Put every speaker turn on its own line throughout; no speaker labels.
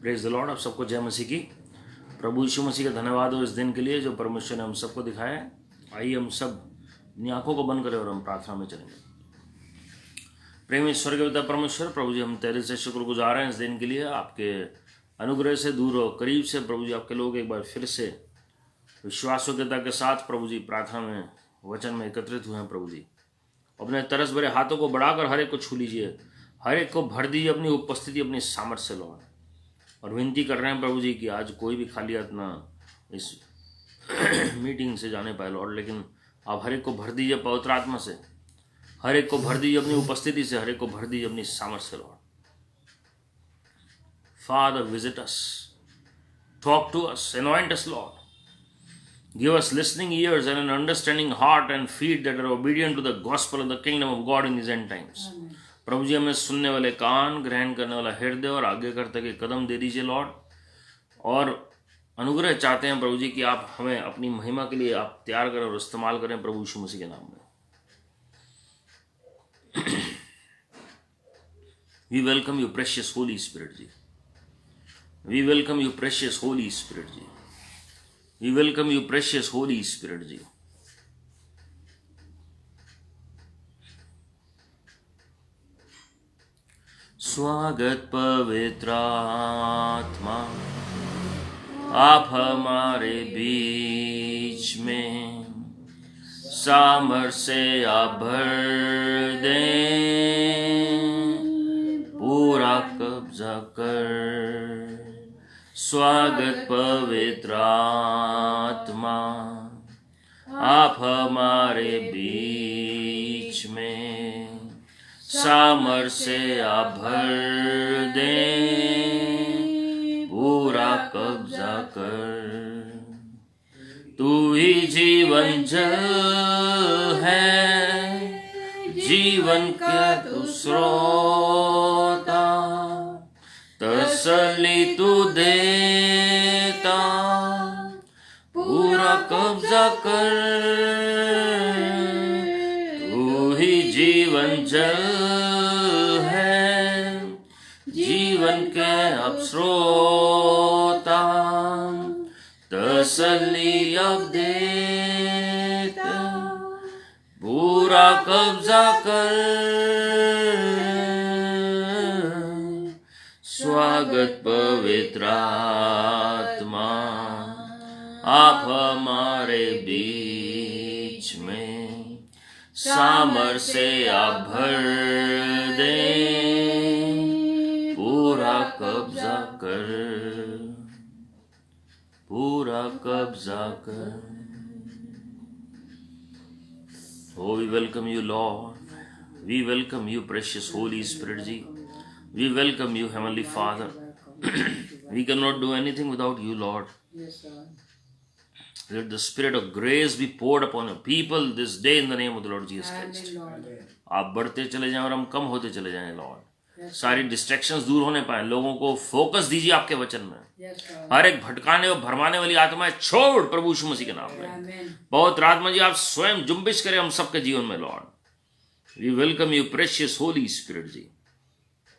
Praise the Lord. आप सबको जय मसीह की। प्रभु यीशु मसीह का धन्यवाद हो इस दिन के लिए जो परमेश्वर ने हम सबको दिखाया है। आइए हम सब अपनी आंखों को बंद करें और हम प्रार्थना में चलेंगे। प्रेमी स्वर्ग पिता परमेश्वर, प्रभु जी हम तेरे से शुक्रगुजार हैं इस दिन के लिए। आपके अनुग्रह से दूर और करीब से प्रभु जी आपके लोग एक बार फिर से विश्वासयोग्यता के साथ प्रभु जी प्रार्थना में वचन में एकत्रित हुए हैं। प्रभु जी अपने तरस भरे हाथों को बढ़ाकर हर एक को छू लीजिए, हर एक को भर दीजिए अपनी उपस्थिति, अपनी सामर्थ्य से लॉर्ड। और विनती कर रहे हैं प्रभु जी कि आज कोई भी खाली हाथ ना इस मीटिंग से जाने पाए लॉर्ड, लेकिन आप हर एक को भर दीजिए पवित्र आत्मा से, हर एक को भर दीजिए अपनी उपस्थिति से, हर एक को भर दीजिए अपनी सामर्थ्य से Lord. Father visit us, talk to us, anoint us Lord. Give us listening ears and an understanding heart and feet that are obedient to the gospel of the kingdom of God in these end times. प्रभु जी हमें सुनने वाले कान, ग्रहण करने वाला हृदय और आगे करते के कदम दे दीजिए लॉर्ड। और अनुग्रह चाहते हैं प्रभु जी कि आप हमें अपनी महिमा के लिए आप तैयार करें और इस्तेमाल करें प्रभु यीशु मसीह के नाम में। We welcome you precious Holy Spirit ji. We welcome you precious Holy Spirit ji. We welcome you precious Holy Spirit जी। स्वागत पवित्र आत्मा, आप हमारे बीच में, सामर्थ्य से आप भर दें, पूरा कब्जा कर। स्वागत पवित्र आत्मा, आप हमारे बीच में, सामर्थ्य से आप भर दें, पूरा कब्जा कर। तू ही जीवन जल है, जीवन का तू स्रोता, तसल्ली तू देता, पूरा कब्जा कर। तू ही जीवन जल है, जीवन के अब स्रोता, तसल्ली अब देता, पूरा कब्जा कर। स्वागत पवित्र आत्मा, आप हमारे बीच में, सामर्थ्य से आप भर दें, पूरा कब्जा कर, पूरा कब्जा कर। Oh, we welcome you Lord. We welcome you precious Holy Spirit ji. We welcome you Heavenly Father. We cannot do anything without you Lord.
Yes, Lord.
Let the spirit of grace be poured upon your people this day in the name of the Lord Jesus
Amen,
Christ.
Lord.
आप बढ़ते चले जाएं और हम कम होते चले जाएं Lord.
Yes,
सारी डिस्ट्रैक्शंस दूर होने पाए, लोगों को फोकस दीजिए आपके वचन में।
Yes, Lord.
हर एक भटकाने और भरमाने वाली आत्माएं छोड़ प्रभु यीशु मसीह के नाम में।
Amen.
बहुत आत्मा जी आप स्वयं जुम्बिश करें हम सबके जीवन में Lord. We welcome you precious Holy Spirit ji,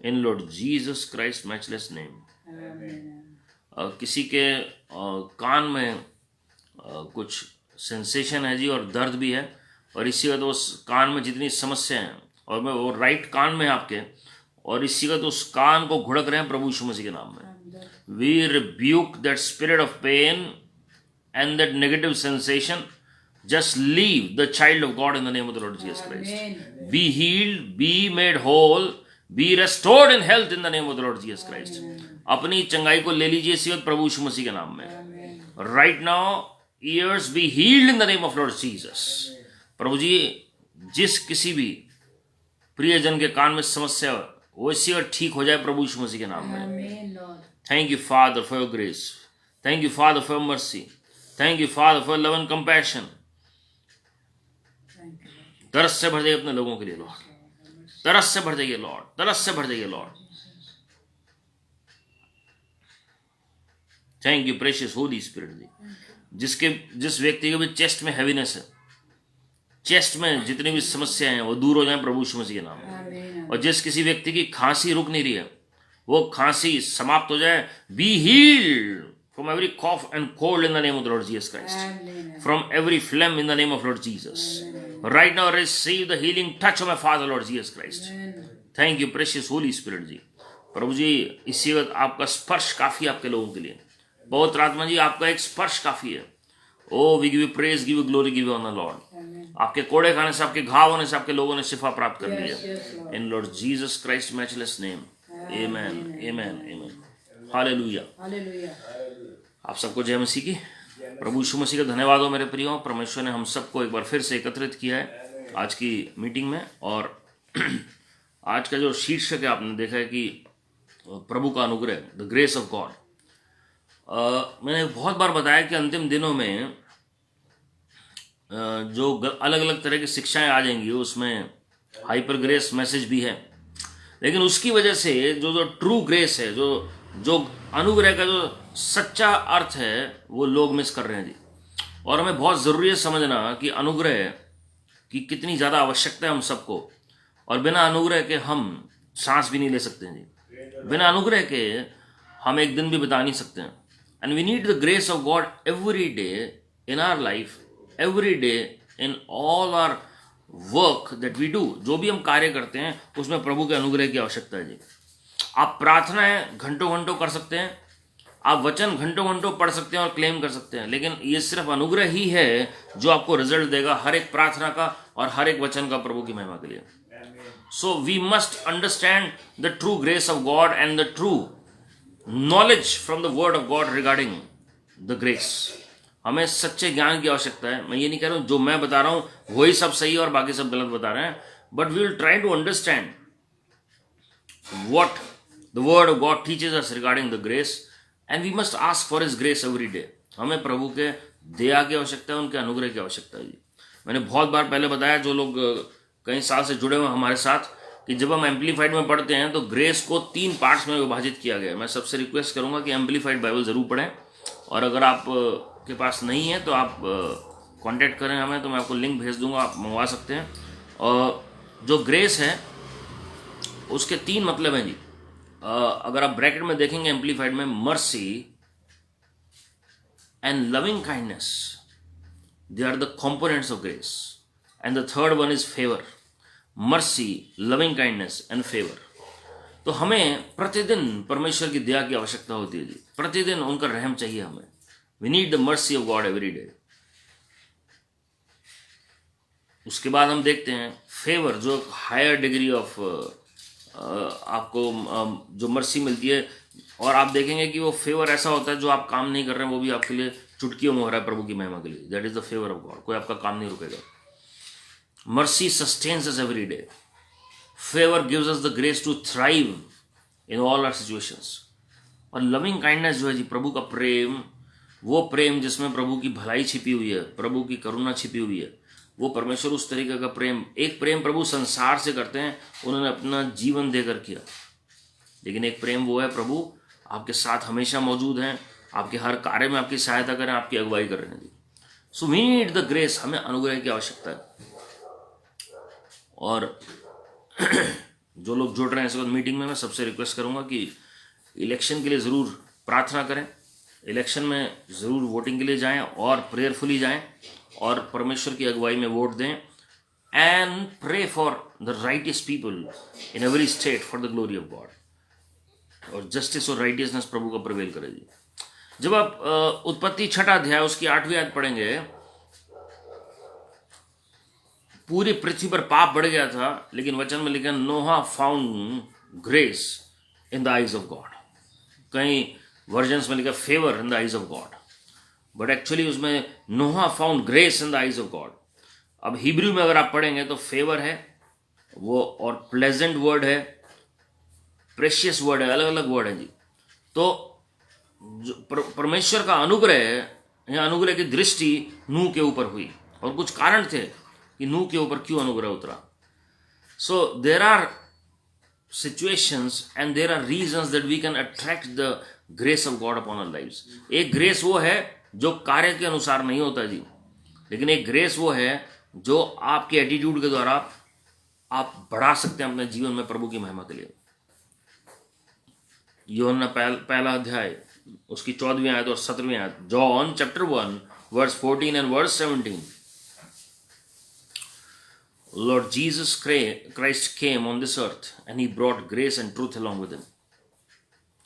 in Lord Jesus Christ matchless name.
Amen.
किसी के कान में कुछ सेंसेशन है जी और दर्द भी है, और इसी वक्त उस कान में जितनी समस्या है, और मैं वो राइट कान में आपके, और इसी वक्त उस कान को घुड़क रहे हैं प्रभु यीशु मसीह के नाम में। We rebuke that spirit of pain and that negative sensation, just leave the child of God in the name of the Lord Jesus Christ. Be healed, be made whole, be restored in health in the name of the Lord Jesus Christ. अपनी चंगाई को ले लीजिए इसी वक्त प्रभु यीशु मसीह के नाम में। Right now ears be healed in the name of Lord Jesus. प्रभु जी जिस किसी भी प्रियजन के कान में समस्या हो, वो इसी वक्त ठीक हो जाए प्रभु यीशु मसीह के नाम में।
Amen, Lord.
Thank you Father for your grace. Thank you Father for your mercy. Thank you Father for your love and compassion.
Thank you, Lord.
तरस से भर जाइए अपने लोगों के लिए लॉर्ड, तरस से भर जाइए लॉर्ड, तरस से भर जाइए Lord. Thank you precious Holy Spirit ji. जिस व्यक्ति के भी चेस्ट में हैवीनेस है, चेस्ट में जितनी भी समस्याएं हैं वो दूर हो जाएं प्रभु यीशु मसीह के नाम में।
Amen.
और जिस किसी व्यक्ति की खांसी रुक नहीं रही है, वो खांसी समाप्त हो जाए. Be healed from every cough and cold in the name of the Lord Jesus Christ.
Amen.
From every phlegm in the name of Lord Jesus. Right now receive the healing touch of my Father Lord Jesus Christ.
Amen.
Thank you precious Holy Spirit जी. प्रभु जी इसी वक्त आपका स्पर्श काफी है आपके लोगों के लिए. बहुत आत्मा जी आपका एक स्पर्श काफी है. Oh, we give you praise, give you glory, give you honor, Lord.
Amen.
आपके कोड़े खाने से, आपके घाव होने से आपके लोगों ने शिफा प्राप्त कर ली
Yes,
है.
yes, Lord.
In Lord Jesus Christ matchless name. Amen. Amen. Amen. Hallelujah.
Hallelujah.
आप सबको जय मसीह की. प्रभु यीशु मसीह का धन्यवाद हो मेरे प्रियो. परमेश्वर ने हम सबको एक बार फिर से एकत्रित किया है आज की मीटिंग में. और आज का जो शीर्षक है आपने देखा है कि प्रभु का अनुग्रह, द ग्रेस ऑफ गॉड. मैंने बहुत बार बताया कि अंतिम दिनों में जो अलग अलग तरह की शिक्षाएं आ जाएंगी उसमें हाइपर ग्रेस मैसेज भी है. लेकिन उसकी वजह से जो ट्रू ग्रेस है, जो अनुग्रह का जो सच्चा अर्थ है वो लोग मिस कर रहे हैं जी. और हमें बहुत ज़रूरी है समझना कि अनुग्रह की कितनी ज़्यादा आवश्यकता है हम सबको. और बिना अनुग्रह के हम सांस भी नहीं ले सकते हैं जी. बिना अनुग्रह के हम एक दिन भी बिता नहीं सकते हैं. And we need the grace of God every day in our life, every day in all our work that we do. जो भी हम कार्य करते हैं उसमें प्रभु के अनुग्रह की आवश्यकता है जी. आप प्रार्थनाएं घंटों घंटों कर सकते हैं, आप वचन घंटों घंटों पढ़ सकते हैं और क्लेम कर सकते हैं, लेकिन ये सिर्फ अनुग्रह ही है जो आपको रिजल्ट देगा हर एक प्रार्थना का और हर एक वचन का प्रभु की महिमा के लिए. So we must understand the true grace of God and the true knowledge from the word of God regarding the grace. हमें सच्चे ज्ञान की आवश्यकता है. मैं ये नहीं कह रहा हूँ जो मैं बता रहा हूँ वही सब सही है और बाकी सब गलत बता रहे हैं, but we will try to understand what the word of God teaches us regarding the grace, and we must ask for his grace every day. हमें प्रभु के दया की आवश्यकता है, उनके अनुग्रह की आवश्यकता है जी. मैंने बहुत बार पहले बताया, जो लोग कई साल से जुड़े हुए हमारे साथ, कि जब हम एम्पलीफाइड में पढ़ते हैं तो ग्रेस को 3 पार्ट्स में विभाजित किया गया है. मैं सबसे रिक्वेस्ट करूंगा कि एम्पलीफाइड बाइबल ज़रूर पढ़ें, और अगर आप के पास नहीं है तो आप कांटेक्ट करें हमें, तो मैं आपको लिंक भेज दूंगा, आप मंगवा सकते हैं. और जो ग्रेस है उसके 3 मतलब हैं जी. अगर आप ब्रैकेट में देखेंगे एम्पलीफाइड में, mercy and loving kindness, they are the components of grace. And the third one is favour. Mercy, loving kindness and favour. तो हमें प्रतिदिन परमेश्वर की दया की आवश्यकता होती है जी. प्रतिदिन उनका रहम चाहिए हमें. We need the mercy of God every day. उसके बाद हम देखते हैं फेवर, जो हायर डिग्री ऑफ आपको जो मर्सी मिलती है. और आप देखेंगे कि वो फेवर ऐसा होता है जो आप काम नहीं कर रहे हैं वो भी आपके लिए चुटकियों में हो रहा है प्रभु की महिमा के लिए. That is the favour of God. कोई आपका काम नहीं रुकेगा. Mercy sustains us every day. Favour gives us the grace to thrive in all our situations. और लविंग काइंडनेस जो है जी, प्रभु का प्रेम, वो प्रेम जिसमें प्रभु की भलाई छिपी हुई है, प्रभु की करुणा छिपी हुई है, वो परमेश्वर उस तरीके का प्रेम, एक प्रेम प्रभु संसार से करते हैं, उन्होंने अपना जीवन देकर किया. लेकिन एक प्रेम वो है, प्रभु आपके साथ हमेशा मौजूद हैं, आपके हर कार्य में आपकी सहायता करें, आपकी अगुवाई कर रहे हैं. So we need the grace. हमें अनुग्रह की आवश्यकता है. और जो लोग जुड़ रहे हैं इस वक्त मीटिंग में, मैं सबसे रिक्वेस्ट करूंगा कि इलेक्शन के लिए ज़रूर प्रार्थना करें. इलेक्शन में ज़रूर वोटिंग के लिए जाएं और प्रेयरफुली जाएं और परमेश्वर की अगुवाई में वोट दें. And pray for the righteous people in every state for the glory of God. और जस्टिस और राइटियसनेस प्रभु का प्रिवेल करे जी. जब आप उत्पत्ति 6 अध्याय उसकी 8वीं आयत पढ़ेंगे, पूरी पृथ्वी पर पाप बढ़ गया था, लेकिन वचन में लिखा Noah found grace in the eyes of God. कई वर्जन्स में लिखा favour in the eyes of God, but actually उसमें Noah found grace in the eyes of God. अब हिब्रू में अगर आप पढ़ेंगे तो फेवर है वो, और प्लेजेंट वर्ड है, प्रेशियस वर्ड है, अलग अलग वर्ड है जी. तो परमेश्वर का अनुग्रह, या अनुग्रह की दृष्टि नूह के ऊपर हुई, और कुछ कारण थे कि नूह के ऊपर क्यों अनुग्रह उतरा. So there are situations and there are reasons that we can attract the grace of God upon our lives. एक ग्रेस वो है जो कार्य के अनुसार नहीं होता जी, लेकिन एक ग्रेस वो है जो आपके एटीट्यूड के द्वारा आप बढ़ा सकते हैं अपने जीवन में प्रभु की महिमा के लिए. यूहन्ना पहला अध्याय उसकी 14वीं आयत और 17वीं आयत, John chapter 1 verse 14 and verse 17. Lord Jesus Christ came on this earth and he brought grace and truth along with him.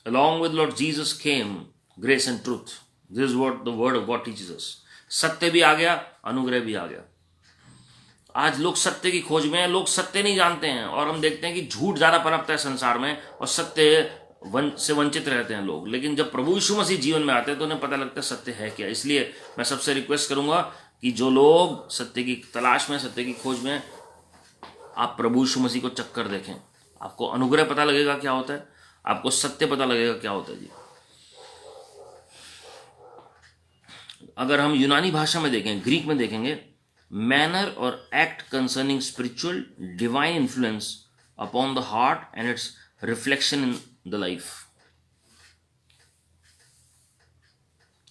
Along with Lord Jesus came grace and truth. This is what the word of God teaches us. सत्य भी आ गया, अनुग्रह भी आ गया. आज लोग सत्य की खोज में हैं, लोग सत्य नहीं जानते हैं, और हम देखते हैं कि झूठ ज्यादा पनपता है संसार में और सत्य से वंचित रहते हैं लोग. लेकिन जब प्रभु यीशु मसीह जीवन में आते हैं तो उन्हें पता लगता है सत्य है क्या. इसलिए मैं सबसे रिक्वेस्ट करूंगा कि जो लोग सत्य की तलाश में, सत्य की खोज में, आप प्रभु यीशु मसीह को चक्कर देखें. आपको अनुग्रह पता लगेगा क्या होता है, आपको सत्य पता लगेगा क्या होता है जी. अगर हम यूनानी भाषा में देखें, ग्रीक में देखेंगे, मैनर और act concerning spiritual divine influence upon the heart and it's reflection in the life.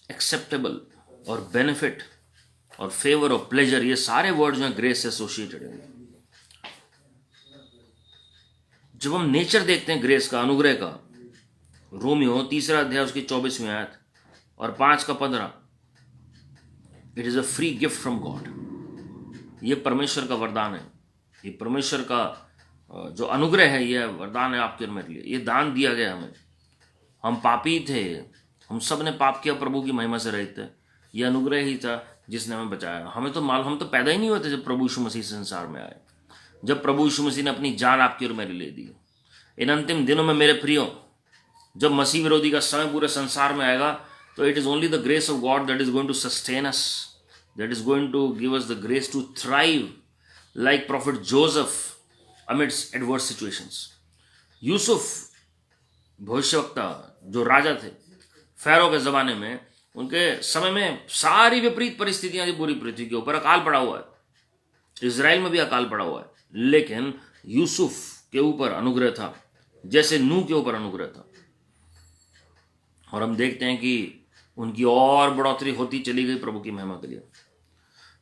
Acceptable और बेनिफिट और फेवर और प्लेजर, ये सारे वर्ड जो हैं ग्रेस से एसोसिएटेड हैं. जब हम नेचर देखते हैं ग्रेस का, अनुग्रह का, रोमियो 3 अध्याय उसकी 24वीं आयत और 5 का 15, it is a free gift from God. ये परमेश्वर का वरदान है, ये परमेश्वर का जो अनुग्रह है, ये वरदान है आपके और मेरे लिए. ये दान दिया गया हमें. हम पापी थे, हम सब ने पाप किया, प्रभु की महिमा से रहित थे. ये अनुग्रह ही था जिसने हमें बचाया. हमें तो मालूम, हम तो पैदा ही नहीं हुए थे जब प्रभु यीशु मसीह संसार में आए, जब प्रभु यीशु मसीह ने अपनी जान आपकी और मेरे लिए दी. इन अंतिम दिनों में मेरे प्रियो, जब मसीह विरोधी का समय पूरे संसार में आएगा, तो it is only the grace of God that is going to sustain us, that is going to give us the grace to thrive like prophet Joseph amidst adverse situations. Yusuf भविष्यवक्ता जो राजा थे फैरो के जमाने में, उनके समय में सारी विपरीत परिस्थितियां थी पूरी पृथ्वी के ऊपर. अकाल पड़ा हुआ है, इजराइल में भी अकाल पड़ा हुआ है, लेकिन यूसुफ के ऊपर अनुग्रह था जैसे नूह के ऊपर अनुग्रह था. और हम देखते हैं कि उनकी और बढ़ोतरी होती चली गई प्रभु की महिमा के लिए.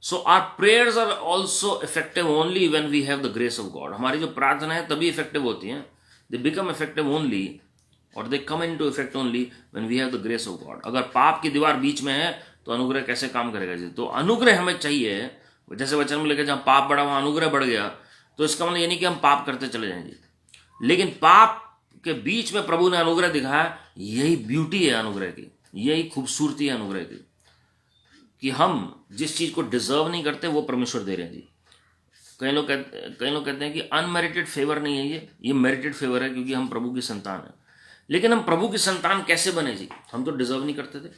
So our prayers are also effective only when we have the grace of God. हमारी जो प्रार्थना है तभी इफेक्टिव होती हैं. दे बिकम इफेक्टिव ओनली और they come into effect only when we have the grace of God. अगर पाप की दीवार बीच में है तो अनुग्रह कैसे काम करेगा जी. तो अनुग्रह हमें चाहिए. जैसे वचन में लिखा, जहां पाप बढ़ा वहां अनुग्रह बढ़ गया. तो इसका मतलब ये नहीं कि हम पाप करते चले जाएं जी, लेकिन पाप के बीच में प्रभु ने अनुग्रह दिखाया. यही ब्यूटी है अनुग्रह की, यही खूबसूरती है अनुग्रह की, कि हम जिस चीज को डिजर्व नहीं करते वो परमेश्वर दे रहे हैं जी. कई लोग कहते हैं कि अनमेरिटेड फेवर नहीं है ये मेरिटेड फेवर है, क्योंकि हम प्रभु की संतान है. लेकिन हम प्रभु की संतान कैसे बने जी, हम तो डिजर्व नहीं करते थे.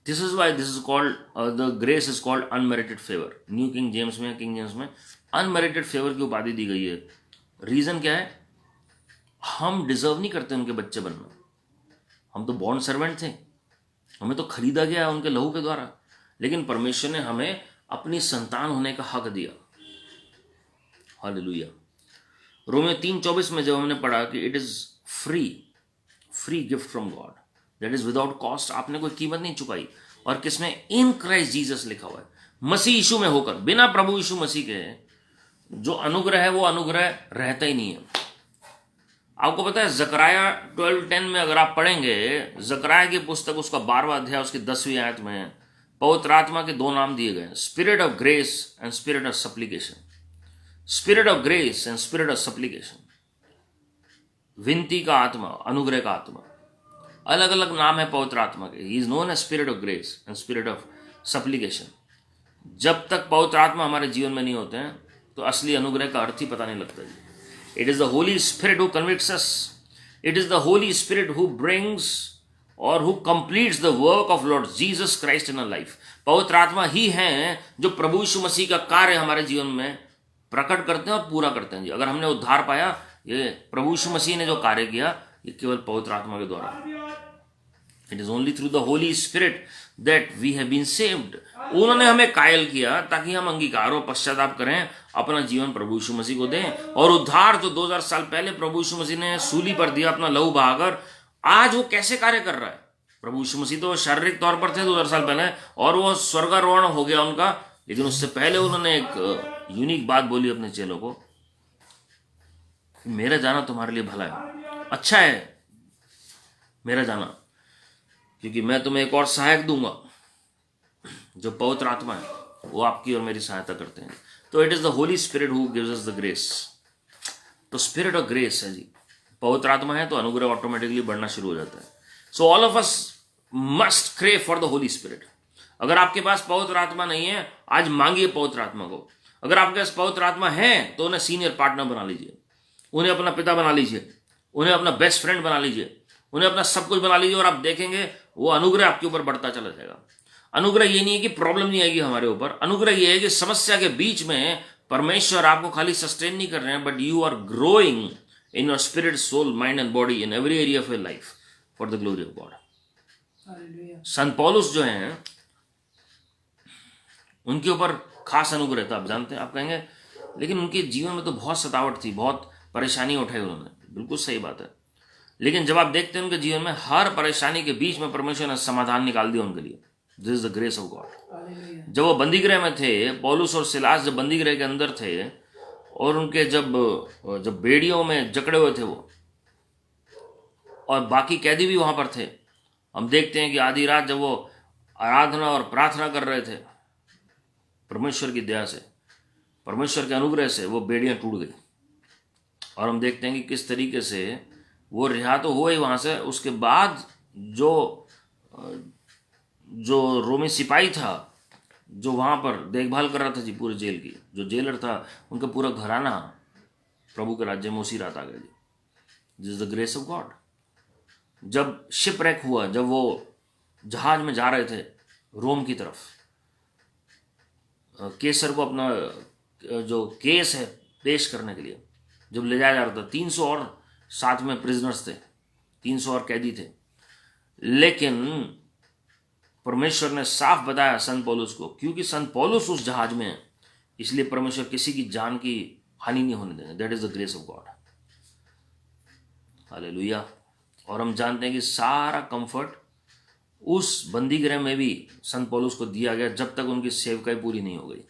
This is why this is called the grace is called unmerited favour. New king James में, किंग जेम्स में अनमेरिटेड फेवर की उपाधि दी गई है. रीजन क्या है? हम डिजर्व नहीं करते उनके बच्चे बनना. हम तो बॉर्न सर्वेंट थे, हमें तो खरीदा गया उनके लहू के द्वारा, लेकिन परमेश्वर ने हमें अपनी संतान होने का हक दिया. हालेलुया. रोमियो 3:24 में जब हमने पढ़ा कि it is free gift from God that is without cost. आपने कोई कीमत नहीं चुकाई. और किसमें? इन क्राइस्ट जीसस लिखा हुआ है, मसीह यीशु में होकर. बिना प्रभु यीशु मसीह के जो अनुग्रह है वो अनुग्रह रहता ही नहीं है. आपको पता है जकराया 12:10 में अगर आप पढ़ेंगे, जकराया की पुस्तक उसका 12वां अध्याय उसकी 10वीं आयत में पवित्र आत्मा के 2 नाम दिए गए, spirit of grace and spirit of supplication. Spirit of grace and spirit of supplication, विनती का आत्मा, अनुग्रह का आत्मा. अलग अलग नाम है पवित्र आत्मा के. He is known as spirit of grace and spirit of supplication. जब तक पवित्र आत्मा हमारे जीवन में नहीं होते हैं तो असली अनुग्रह का अर्थ ही पता नहीं लगता जी. It is the Holy Spirit who convicts us. It is the Holy Spirit who brings or who completes the work of Lord Jesus Christ in our life. पवित्र आत्मा ही है जो प्रभु यीशु मसीह का कार्य हमारे जीवन में प्रकट करते हैं और पूरा करते हैं जी. अगर हमने उद्धार पाया, ये प्रभु यीशु मसीह ने जो कार्य किया, ये केवल पवित्र आत्मा के द्वारा. It is only through the Holy Spirit that we have been saved. उन्होंने हमें कायल किया ताकि हम अंगीकार और पश्चाताप करें, अपना जीवन प्रभु यीशु मसीह को दें. और उद्धार जो 2000 साल पहले प्रभु यीशु मसीह ने सूली पर दिया अपना लहू बहाकर, आज वो कैसे कार्य कर रहा है. प्रभु यीशु मसीह तो शारीरिक तौर पर थे 2000 साल पहले, और वो स्वर्गारोहण हो गया उनका, लेकिन उससे पहले उन्होंने एक यूनिक बात बोली अपने चेलों को, मेरा जाना तुम्हारे लिए भला है, अच्छा है. मेरा जाना, क्योंकि मैं तुम्हें एक और सहायक दूंगा जो पवित्र आत्मा है, वो आपकी और मेरी सहायता करते हैं। तो it is the Holi spirit who gives us the grace. तो स्पिरिट ऑफ ग्रेस है जी, पवित्र आत्मा है तो अनुग्रह ऑटोमेटिकली बढ़ना शुरू हो जाता है। So all of us must crave for the Holi spirit. अगर आपके पास पवित्र आत्मा नहीं है, आज मांगिए पवित्र आत्मा को। अगर आपके पास पवित्र आत्मा है तो उन्हें सीनियर पार्टनर बना लीजिए, उन्हें अपना पिता बना लीजिए, उन्हें अपना बेस्ट फ्रेंड बना लीजिए, उन्हें अपना सब कुछ बना लीजिए, और आप देखेंगे वो अनुग्रह आपके ऊपर बढ़ता चला जाएगा। अनुग्रह ये नहीं है कि प्रॉब्लम नहीं आएगी हमारे ऊपर, अनुग्रह ये है कि समस्या के बीच में परमेश्वर आपको खाली सस्टेन नहीं कर रहे हैं, but you are growing in your spirit, soul, mind and body in every area of your life for the glory of God. संत पौलुस जो हैं उनके ऊपर खास अनुग्रह था, आप जानते हैं। आप कहेंगे लेकिन उनके जीवन में तो बहुत सतावट थी, बहुत परेशानी उठाई उन्होंने, बिल्कुल सही बात है। लेकिन जब आप देखते हैं उनके जीवन में हर परेशानी के बीच में परमेश्वर ने समाधान निकाल दिया उनके लिए। This is the grace of God. जब वो बंदीगृह में थे, पौलुस और सिलास जब बंदीगृह के अंदर थे, और उनके जब बेड़ियों में जकड़े हुए थे वो, और बाकी कैदी भी वहां पर थे, हम देखते हैं कि आधी रात जब वो आराधना और प्रार्थना कर रहे थे, परमेश्वर की दया से, परमेश्वर के अनुग्रह से वो बेड़ियां टूट गई, और हम देखते हैं कि किस तरीके से वो रिहा तो हुए ही वहां से। उसके बाद जो रोमी सिपाही था जो वहां पर देखभाल कर रहा था जी पूरे जेल की, जो जेलर था, उनका पूरा घराना प्रभु के राज्य में उसी रात आ गया जी। This is the grace of God. जब शिपरेक हुआ, जब वो जहाज में जा रहे थे रोम की तरफ, केसर को अपना जो केस है पेश करने के लिए जब ले जाया जा रहा था, 300 और साथ में प्रिजनर्स थे, 300 और कैदी थे, लेकिन परमेश्वर ने साफ बताया संत पौलुस को, क्योंकि संत पौलुस उस जहाज में है, इसलिए परमेश्वर किसी की जान की हानि नहीं होने देंगे। That is the grace of God. Hallelujah. और हम जानते हैं कि सारा कंफर्ट उस बंदीगृह में भी संत पौलुस को दिया गया जब तक उनकी सेवकाई पूरी नहीं हो गई।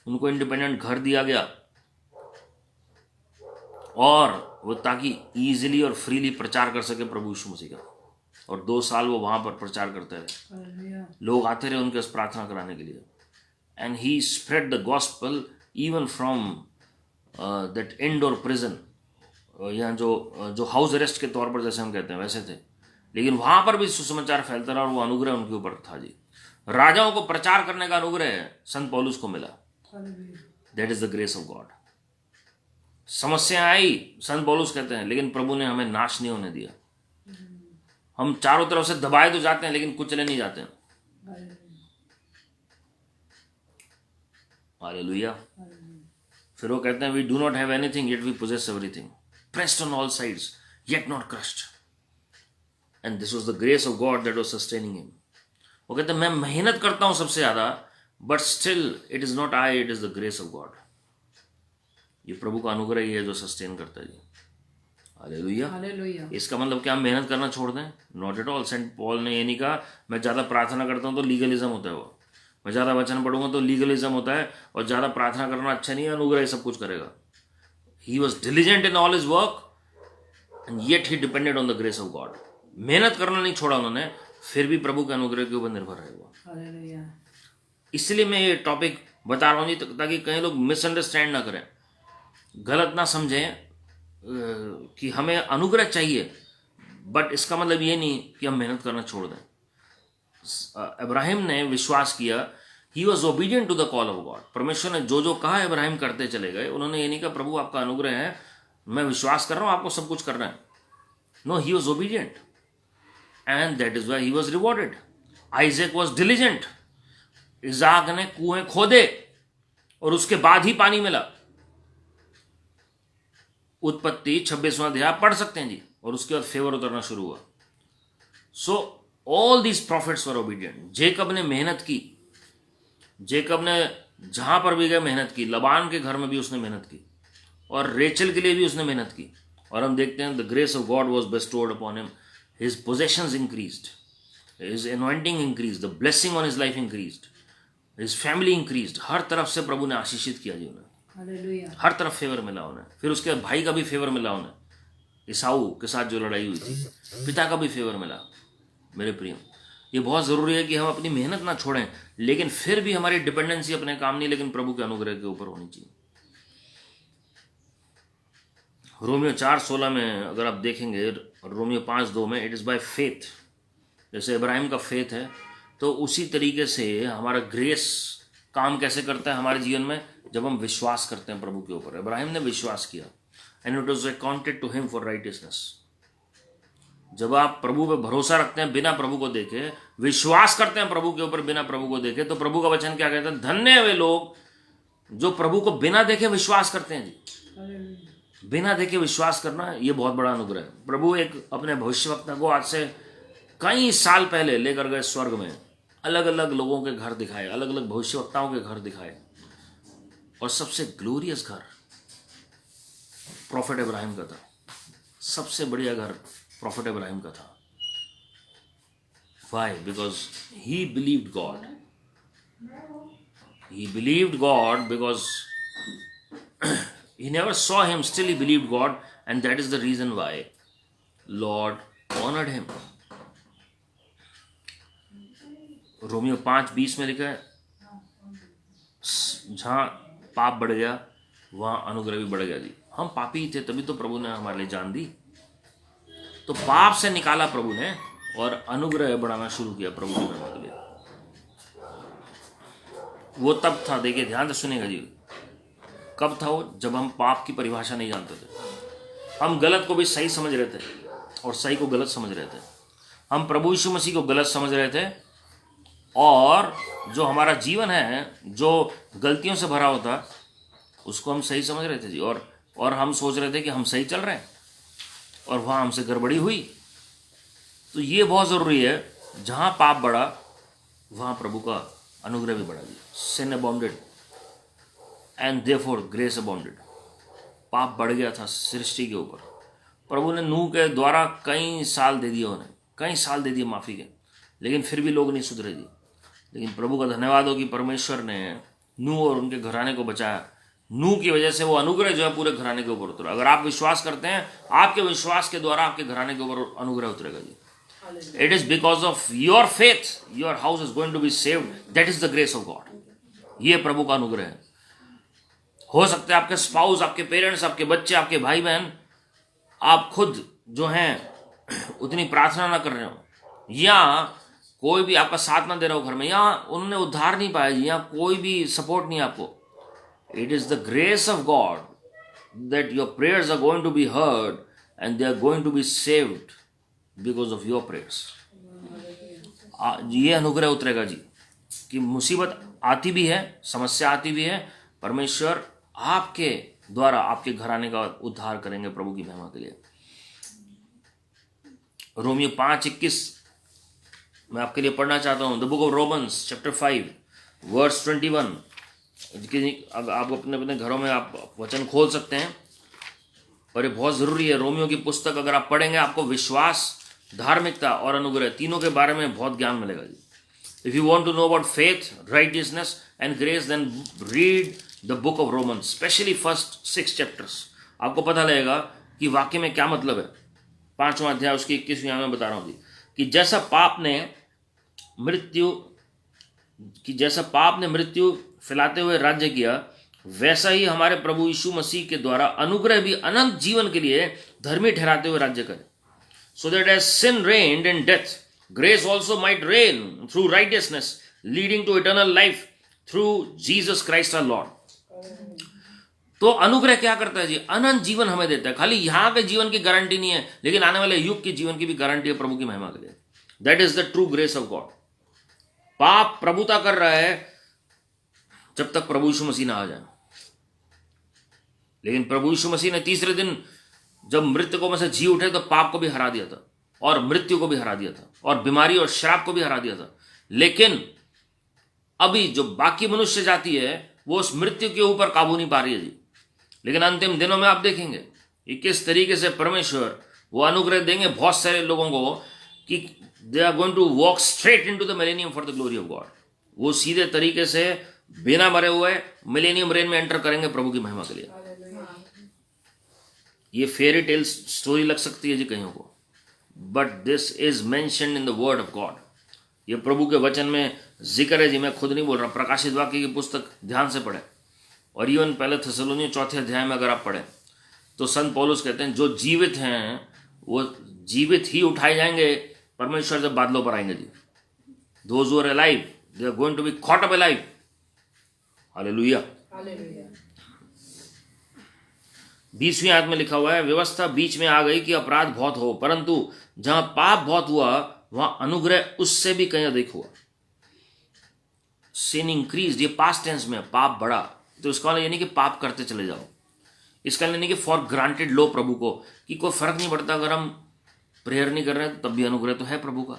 उनको इंडिपेंडेंट घर दिया गया, और वो ताकि इजीली और फ्रीली प्रचार कर सके प्रभु यीशु मसीह का। और 2 साल वो वहां पर प्रचार करते रहे, लोग आते रहे उनके प्रार्थना कराने के लिए। And he spread the gospel even from that indoor prison, यहाँ जो हाउस अरेस्ट के तौर पर जैसे हम कहते हैं वैसे थे, लेकिन वहां पर भी सुसमाचार फैलता रहा, और वो अनुग्रह उनके ऊपर था जी। राजाओं को प्रचार करने का अनुग्रह संत पौलुस को मिला। That is the grace of God. समस्या आई, संत पौलुस कहते हैं, लेकिन प्रभु ने हमें नाश नहीं होने दिया। हम चारों तरफ से दबाए तो जाते हैं, लेकिन कुचले नहीं जाते हैं। हालेलुया। फिर वो कहते हैं, we do not have anything yet we possess everything, pressed on all sides yet not crushed, and this was the grace of God that was sustaining him. वो कहते हैं, मैं मेहनत करता हूं सबसे ज्यादा, but still it is not I, it is the grace of God. ये प्रभु का अनुग्रह ही है जो सस्टेन करता है जी। हालेलुया।
हालेलुया।
इसका मतलब क्या हम मेहनत करना छोड़ दें? Not at all. Saint Paul ने ये नहीं कहा मैं ज़्यादा प्रार्थना करता हूँ तो लीगलिज्म होता है, वो मैं ज़्यादा वचन पढ़ूंगा तो लीगलिज्म होता है, और ज़्यादा प्रार्थना करना अच्छा नहीं है, अनुग्रह सब कुछ करेगा। He was diligent in all his work and yet he depended on the grace of God. मेहनत करना नहीं छोड़ा उन्होंने, फिर भी प्रभु के अनुग्रह के ऊपर निर्भर रहेगा। इसलिए मैं ये टॉपिक बता रहा हूँ जी, ताकि कहीं लोग मिसअंडरस्टैंड ना करें, गलत ना समझें कि हमें अनुग्रह चाहिए, बट इसका मतलब ये नहीं कि हम मेहनत करना छोड़ दें। इब्राहिम ने विश्वास किया, he was obedient to the call of God. परमेश्वर ने जो जो कहा इब्राहिम करते चले गए। उन्होंने ये नहीं कहा प्रभु आपका अनुग्रह है, मैं विश्वास कर रहा हूँ आपको सब कुछ करना है। Noah, he was obedient and that is why he was rewarded. Isaac was diligent. Isaac ने कुएं खोदे और उसके बाद ही पानी मिला। उत्पत्ति 26वां अध्याय पढ़ सकते हैं जी, और उसके बाद फेवर उतरना शुरू हुआ। So all these profits were obedient. Jacob ने मेहनत की, जेकब ने जहां पर भी गए मेहनत की, लबान के घर में भी उसने मेहनत की, और रेचल के लिए भी उसने मेहनत की। और हम देखते हैं the grace of God was bestowed upon him, his possessions increased, his anointing increased, the blessing on his life increased, his family increased. हर तरफ से प्रभु ने आशीषित किया जी उन्हें, हर तरफ फेवर मिला उन्हें। फिर उसके भाई का भी फेवर मिला उन्हें, ईसाऊ के साथ जो लड़ाई हुई थी, पिता का भी फेवर मिला। मेरे प्रिय, ये बहुत ज़रूरी है कि हम अपनी मेहनत ना छोड़ें, लेकिन फिर भी हमारी डिपेंडेंसी अपने काम नहीं, लेकिन प्रभु के अनुग्रह के ऊपर होनी चाहिए। रोमियो 4:16 में अगर आप देखेंगे, रोमियो 5:2 में, इट इज़ बाय फेथ। जैसे इब्राहिम का फेथ है, तो उसी तरीके से हमारा ग्रेस काम कैसे करता है हमारे जीवन में, जब हम विश्वास करते हैं प्रभु के ऊपर। इब्राहिम ने विश्वास किया, and it was accounted to him for righteousness. जब आप प्रभु पे भरोसा रखते हैं बिना प्रभु को देखे, विश्वास करते हैं प्रभु के ऊपर बिना प्रभु को देखे, तो प्रभु का वचन क्या कहता है? धन्य है वे लोग जो प्रभु को बिना देखे विश्वास करते हैं जी। बिना देखे विश्वास करना, ये बहुत बड़ा अनुग्रह है। प्रभु एक अपने भविष्यवक्ता को आज से कई साल पहले लेकर गए स्वर्ग में, अलग अलग लोगों के घर दिखाए, अलग अलग भविष्यवक्ताओं के घर दिखाए, और सबसे ग्लोरियस घर प्रॉफिट इब्राहिम का था। सबसे बढ़िया घर प्रॉफिट इब्राहिम का था। Why? Because he believed God. He believed God because he never saw him, still he believed God, and that is the reason why Lord honored him. Romeo 5:20 में लिखा है, जहां पाप बढ़ गया वहां अनुग्रह भी बढ़ गया जी। हम पापी थे, तभी तो प्रभु ने हमारे लिए जान दी। तो पाप से निकाला प्रभु ने, और अनुग्रह बढ़ाना शुरू किया प्रभु की महिमा के लिए। वो तब था, देखिए ध्यान से सुनेगा जी, कब था वो? जब हम पाप की परिभाषा नहीं जानते थे। हम गलत को भी सही समझ रहे थे और सही को गलत समझ रहे थे। हम प्रभु यीशु मसीह को गलत समझ रहे थे, और जो हमारा जीवन है जो गलतियों से भरा होता, उसको हम सही समझ रहे थे जी। और हम सोच रहे थे कि हम सही चल रहे हैं, और वहाँ हमसे गड़बड़ी हुई। तो ये बहुत ज़रूरी है, जहाँ पाप बढ़ा वहाँ प्रभु का अनुग्रह भी बढ़ा दिया। सिन अबाउंडेड एंड देयरफॉर ग्रेस अबाउंडेड। पाप बढ़ गया था सृष्टि के ऊपर। प्रभु ने नूह के द्वारा कई साल दे दिए, उन्हें कई साल दे दिए माफ़ी के, लेकिन फिर भी लोग नहीं सुधरे जी। लेकिन प्रभु का धन्यवाद हो कि परमेश्वर ने नूह और उनके घराने को बचाया। नूह की वजह से वो अनुग्रह जो है पूरे घराने के ऊपर उतरा। अगर आप विश्वास करते हैं, आपके विश्वास के द्वारा आपके घराने के ऊपर अनुग्रह उतरेगा जी। It is because of your faith your house is going to be saved, that is the grace of God. ये प्रभु का अनुग्रह है। हो सकता है आपके स्पाउस, आपके पेरेंट्स, आपके बच्चे, आपके भाई बहन, आप खुद जो हैं उतनी प्रार्थना ना कर रहे हो, या कोई भी आपका साथ ना दे रहा हो घर में, या उन्होंने उद्धार नहीं पाया जी, या कोई भी सपोर्ट नहीं आपको। It is the grace of God that your prayers are going to be heard and they are going to be saved because of your prayers. ये अनुग्रह उतरेगा जी, कि मुसीबत आती भी है, समस्या आती भी है, परमेश्वर आपके द्वारा आपके घराने का उद्धार करेंगे प्रभु की महिमा के लिए। रोमियो 5:21 मैं आपके लिए पढ़ना चाहता हूँ। The book of Romans chapter 5 verse 21। आप अपने अपने घरों में आप वचन खोल सकते हैं, और ये बहुत ज़रूरी है। रोमियो की पुस्तक अगर आप पढ़ेंगे, आपको विश्वास, धार्मिकता और अनुग्रह तीनों के बारे में बहुत ज्ञान मिलेगा जी। If you want to know about faith, righteousness and grace, then read the book of Romans, specially first 6 chapters. आपको पता लगेगा कि वाक्य में क्या मतलब है। 5वां अध्याय उसकी 21वीं में बता रहा हूँ जी, कि जैसा पाप ने मृत्यु फैलाते हुए राज्य किया, वैसा ही हमारे प्रभु यीशु मसीह के द्वारा अनुग्रह भी अनंत जीवन के लिए धर्मी ठहराते हुए राज्य करे। So that as sin reigned in death, grace also might reign through righteousness, leading to eternal life through Jesus Christ our Lord. तो अनुग्रह क्या करता है जी? अनंत जीवन हमें देता है। खाली यहाँ के जीवन की गारंटी नहीं है, लेकिन आने वाले युग के जीवन की भी गारंटी है प्रभु की महिमा के लिए। That is the true grace of God. पाप प्रभुता कर रहा है जब तक प्रभु यीशु मसीह ना आ जाए, लेकिन प्रभु यीशु मसीह ने तीसरे दिन जब मृतकों में से जी उठे, तो पाप को भी हरा दिया था, और मृत्यु को भी हरा दिया था, और बीमारी और श्राप को भी हरा दिया था। लेकिन अभी जो बाकी मनुष्य जाति है, वो उस मृत्यु के ऊपर काबू नहीं पा रही है जी। लेकिन अंतिम दिनों में आप देखेंगे कि किस तरीके से परमेश्वर वो अनुग्रह देंगे बहुत सारे लोगों को, कि they are going to walk straight into the millennium for the glory of God. वो सीधे तरीके से बिना मरे हुए मिलेनियम रेन में एंटर करेंगे प्रभु की महिमा के लिए। ये फेरी टेल स्टोरी लग सकती है जी कहीं को, but this is mentioned in the word of God. ये प्रभु के वचन में जिक्र है जी, मैं खुद नहीं बोल रहा। प्रकाशित वाक्य की पुस्तक ध्यान से पढ़े, और इवन पहले थिस्सलुनी 4 अध्याय में अगर आप पढ़ें तो संत पौलुस कहते हैं जो जीवित हैं वो जीवित ही उठाए जाएंगे परमेश्वर जब बादलों पर आएंगे जी। Those who are alive they are going to be caught up alive. Hallelujah.
Hallelujah.
20वीं आयत में लिखा हुआ है, व्यवस्था बीच में आ गई कि अपराध बहुत हो, परंतु जहां पाप बहुत हुआ वहां अनुग्रह उससे भी कहीं अधिक हुआ। सिन इंक्रीज, ये पास्ट टेंस में, पाप बढ़ा। तो इसका यानी कि पाप करते चले जाओ। इसका यानी कि फॉर ग्रांटेड लो प्रभु को, कि कोई फर्क नहीं पड़ता अगर हम प्रेयर नहीं कर रहे हैं तब भी अनुग्रह तो है प्रभु का।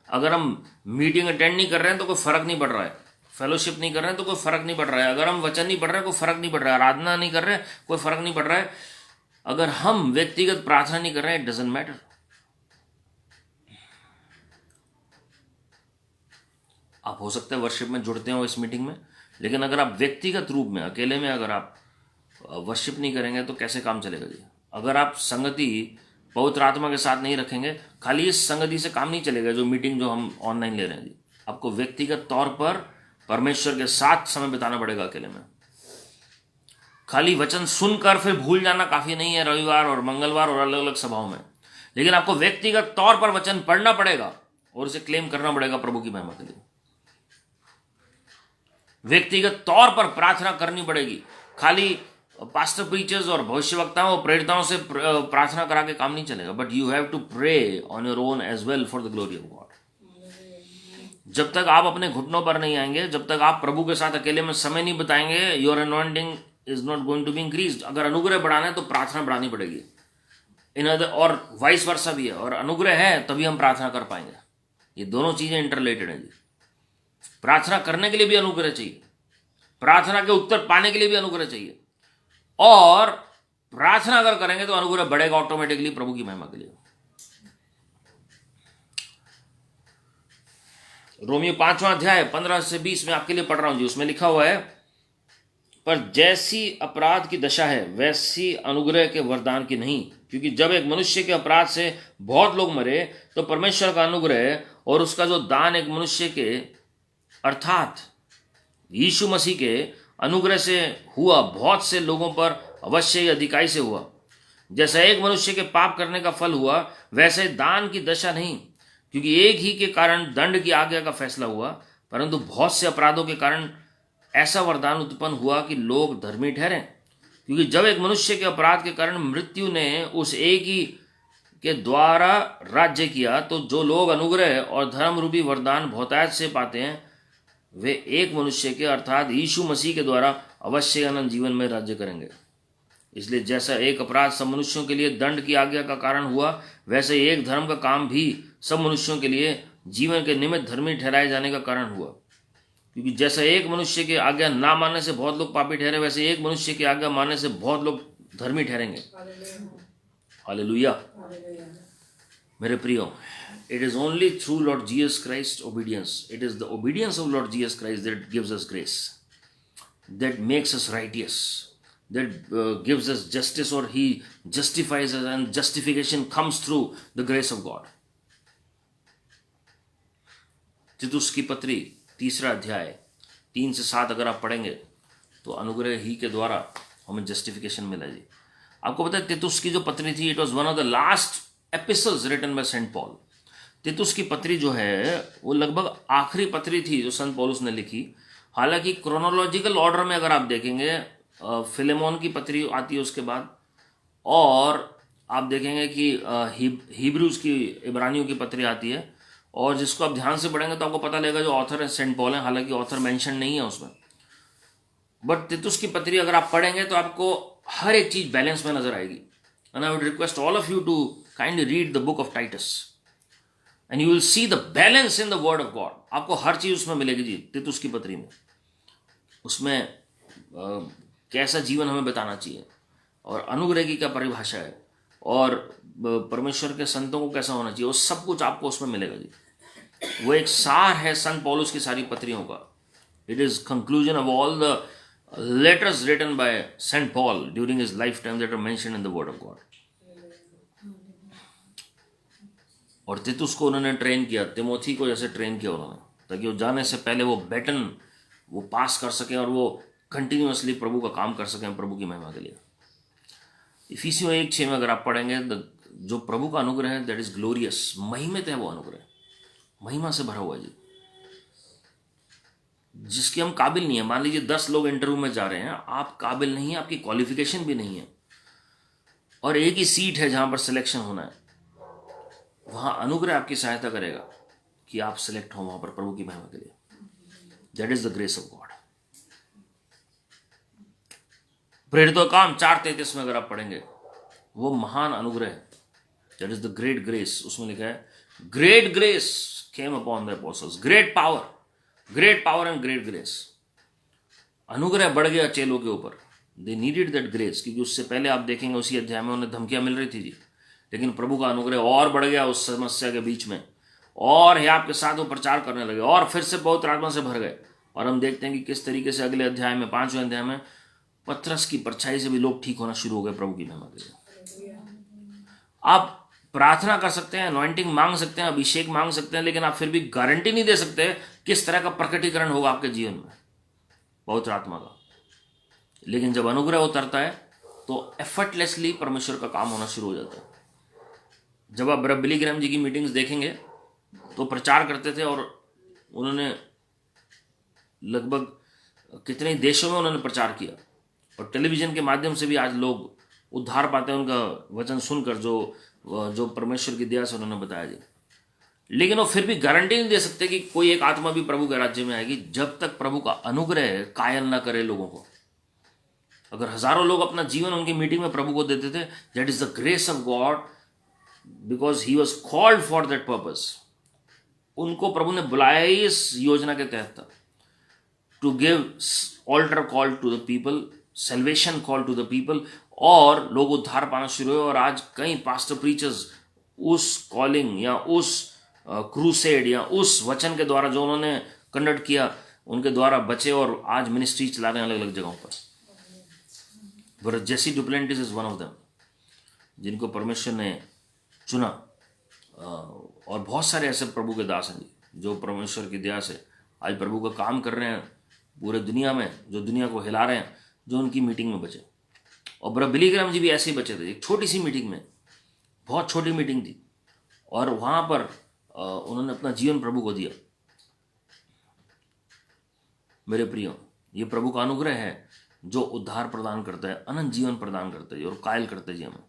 अगर हम मीटिंग अटेंड नहीं कर रहे हैं तो कोई फर्क नहीं पड़ रहा है, फेलोशिप नहीं कर रहे हैं तो कोई फर्क नहीं पड़ रहा है, अगर हम वचन नहीं पढ़ रहे हैं कोई फर्क नहीं पड़ रहा है, आराधना नहीं कर रहे हैं कोई फर्क नहीं पड़ रहा है, अगर हम व्यक्तिगत प्रार्थना नहीं कर रहे हैं इट डजंट मैटर। आप हो सकता है वर्शिप में जुड़ते हो इस मीटिंग में, लेकिन अगर आप व्यक्तिगत रूप में अकेले में अगर आप वर्शिप नहीं करेंगे तो कैसे काम चलेगा जी। अगर आप संगति पवित्र आत्मा के साथ नहीं रखेंगे, खाली इस संगति से काम नहीं चलेगा जो मीटिंग जो हम ऑनलाइन ले रहे हैं जी। आपको व्यक्तिगत तौर पर परमेश्वर के साथ समय बिताना पड़ेगा अकेले में। खाली वचन सुनकर फिर भूल जाना काफी नहीं है रविवार और मंगलवार और अलग अलग सभाओं में, लेकिन आपको व्यक्तिगत तौर पर वचन पढ़ना पड़ेगा और उसे क्लेम करना पड़ेगा प्रभु की महिमा के लिए। व्यक्तिगत तौर पर प्रार्थना करनी पड़ेगी। खाली पास्टर प्रीचर्स और भविष्यवक्ताओं और प्रेरिताओं से प्रार्थना करा के काम नहीं चलेगा, but you have to pray on your own as well for the glory of God. जब तक आप अपने घुटनों पर नहीं आएंगे, जब तक आप प्रभु के साथ अकेले में समय नहीं बिताएंगे, your anointing is not going to be increased. अगर अनुग्रह बढ़ाना है तो प्रार्थना बढ़ानी पड़ेगी। इन अदर और वाइस वर्सा भी है, और अनुग्रह है तभी हम प्रार्थना कर पाएंगे। ये दोनों चीजें इंटररिलेटेड हैं जी। प्रार्थना करने के लिए भी अनुग्रह चाहिए, प्रार्थना के उत्तर पाने के लिए भी अनुग्रह चाहिए, और प्रार्थना अगर करेंगे तो अनुग्रह बढ़ेगा ऑटोमेटिकली प्रभु की महिमा के लिए। रोमियो 5वां अध्याय 15 से 20 में आपके लिए पढ़ रहा हूं जी। उसमें लिखा हुआ है, पर जैसी अपराध की दशा है वैसी अनुग्रह के वरदान की नहीं, क्योंकि जब एक मनुष्य के अपराध से बहुत लोग मरे तो परमेश्वर का अनुग्रह और उसका जो दान एक मनुष्य के अर्थात यीशु मसीह के अनुग्रह से हुआ बहुत से लोगों पर अवश्य ही अधिकाई से हुआ। जैसा एक मनुष्य के पाप करने का फल हुआ वैसे दान की दशा नहीं, क्योंकि एक ही के कारण दंड की आज्ञा का फैसला हुआ, परंतु बहुत से अपराधों के कारण ऐसा वरदान उत्पन्न हुआ कि लोग धर्मी ठहरे। क्योंकि जब एक मनुष्य के अपराध के कारण मृत्यु ने उस एक ही के द्वारा राज्य किया, तो जो लोग अनुग्रह और धर्म रूपी वरदान बहुतायत से पाते हैं वे एक मनुष्य के अर्थात यीशु मसीह के द्वारा अवश्य अनंत जीवन में राज्य करेंगे। इसलिए जैसा एक अपराध सब मनुष्यों के लिए दंड की आज्ञा का कारण हुआ, वैसे एक धर्म का काम भी सब मनुष्यों के लिए जीवन के निमित्त धर्मी ठहराए जाने का कारण हुआ। क्योंकि जैसा एक मनुष्य की आज्ञा ना मानने से बहुत लोग पापी ठहरे, वैसे एक मनुष्य की आज्ञा मानने से बहुत लोग धर्मी ठहरेंगे। हालेलुया। मेरे प्रियो, it is only through Lord Jesus Christ obedience. It is the obedience of Lord Jesus Christ that gives us grace, that makes us righteous, that gives us justice, or He justifies us, and justification comes through the grace of God. तीतुस की पत्री 3 अध्याय 3 से 7 अगर आप पढ़ेंगे तो अनुग्रह ही के द्वारा हमें जस्टिफिकेशन मिला जी। आपको पता है तीतुस की जो पत्री थी, it was one of the last epistles written by Saint Paul. तीतुस की पत्री जो है वो लगभग आखिरी पत्री थी जो संत पौलुस ने लिखी। हालांकि क्रोनोलॉजिकल ऑर्डर में अगर आप देखेंगे फिलेमोन की पत्री आती है उसके बाद, और आप देखेंगे कि हिब्रूज की, इब्रानियों की पत्री आती है, और जिसको आप ध्यान से पढ़ेंगे तो आपको पता लगेगा जो ऑथर है सेंट पॉल है। हालांकि ऑथर मेंशन नहीं है उसमें, बट तीतुस की पत्री अगर आप पढ़ेंगे तो आपको हर एक चीज बैलेंस में नजर आएगी। And I would request all of you to kindly read the book of Titus and you will see the balance in the word of God. आपको हर चीज उसमें मिलेगी जी तीतुस की पत्री में। उसमें कैसा जीवन हमें बताना चाहिए, और अनुग्रह की क्या परिभाषा है, और परमेश्वर के संतों को कैसा होना चाहिए, वो सब कुछ आपको उसमें मिलेगा जी। वो एक सार है संत पौलुस की सारी पत्रियों का। It is conclusion of all the letters written by Saint Paul during his lifetime that are mentioned in the Word of God. और तीतुस को उन्होंने ट्रेन किया, तिमोथी को जैसे ट्रेन किया उन्होंने, ताकि वो जाने से पहले वो बैटन वो पास कर सकें और वो कंटिन्यूअसली प्रभु का काम कर सकें प्रभु की महिमा के लिए। इफिसियों 1:6 में अगर आप पढ़ेंगे, जो प्रभु का अनुग्रह है दैट इज ग्लोरियस, महिमित है वो अनुग्रह, महिमा से भरा हुआ है जी, जिसके हम काबिल नहीं है। मान लीजिए 10 लोग इंटरव्यू में जा रहे हैं, आप काबिल नहीं है, आपकी क्वालिफिकेशन भी नहीं है, और एक ही सीट है जहां पर सिलेक्शन होना है, वहां अनुग्रह आपकी सहायता करेगा कि आप सिलेक्ट हो वहां पर प्रभु की महिमा के लिए। That is the grace of God. प्रेरितों का काम 4:33 में अगर आप पढ़ेंगे, वो महान अनुग्रह है, that is the great grace. उसमें लिखा है great grace came upon the apostles, great power and great grace. अनुग्रह बढ़ गया चेलों के ऊपर, दे नीडेड दैट ग्रेस, क्योंकि उससे पहले आप देखेंगे उसी अध्याय में उन्हें धमकियां मिल रही थी जी, लेकिन प्रभु का अनुग्रह और बढ़ गया उस समस्या के बीच में, और है आपके साथ वो प्रचार करने लगे, और फिर से पवित्र आत्मा से भर गए। और हम देखते हैं कि किस तरीके से अगले अध्याय में, 5वें अध्याय में, पतरस की परछाई से भी लोग ठीक होना शुरू हो गए प्रभु की महिमा के लिए। आप प्रार्थना कर सकते हैं, अनॉइंटिंग मांग सकते हैं, अभिषेक मांग सकते हैं, लेकिन आप फिर भी गारंटी नहीं दे सकते किस तरह का प्रकटीकरण होगा आपके जीवन में पवित्र आत्मा का। लेकिन जब अनुग्रह उतरता है तो एफर्टलेसली परमेश्वर का काम होना शुरू हो जाता है। जब आप बिली ग्रैहम जी की मीटिंग्स देखेंगे तो प्रचार करते थे, और उन्होंने लगभग कितने देशों में उन्होंने प्रचार किया, और टेलीविजन के माध्यम से भी आज लोग उद्धार पाते हैं उनका वचन सुनकर, जो परमेश्वर की दया से उन्होंने बताया जी। लेकिन वो फिर भी गारंटी नहीं दे सकते कि कोई एक आत्मा भी प्रभु के राज्य में आएगी जब तक प्रभु का अनुग्रह कायल ना करे लोगों को। अगर हजारों लोग अपना जीवन उनकी मीटिंग में प्रभु को देते थे, that is the grace of God, because he was called for that purpose. उनको प्रभु ने बुलाया ही इस योजना के तहत था, to give altar call to the people, salvation call to the people, और लोग उद्धार पाना शुरू हुए। और आज कई पास्टर प्रीचर्स उस कॉलिंग या उस क्रूसेड या उस वचन के द्वारा जो उन्होंने कंडक्ट किया, उनके द्वारा बचे और आज मिनिस्ट्री चला रहे हैं अलग अलग जगहों पर। जेसी डुप्लेंटिस इज वन ऑफ देम, जिनको परमेश्वर ने चुना। और बहुत सारे ऐसे प्रभु के दास हैं जो परमेश्वर की दया से आज प्रभु का काम कर रहे हैं पूरे दुनिया में, जो दुनिया को हिला रहे हैं, जो उनकी मीटिंग में बचे। और बिली ग्रैहम जी भी ऐसे ही बचे थे, एक छोटी सी मीटिंग में, बहुत छोटी मीटिंग थी, और वहां पर उन्होंने अपना जीवन प्रभु को दिया। मेरे प्रियो, ये प्रभु का अनुग्रह है जो उद्धार प्रदान करता है, अनंत जीवन प्रदान करता है और कायल करता है जी हमें।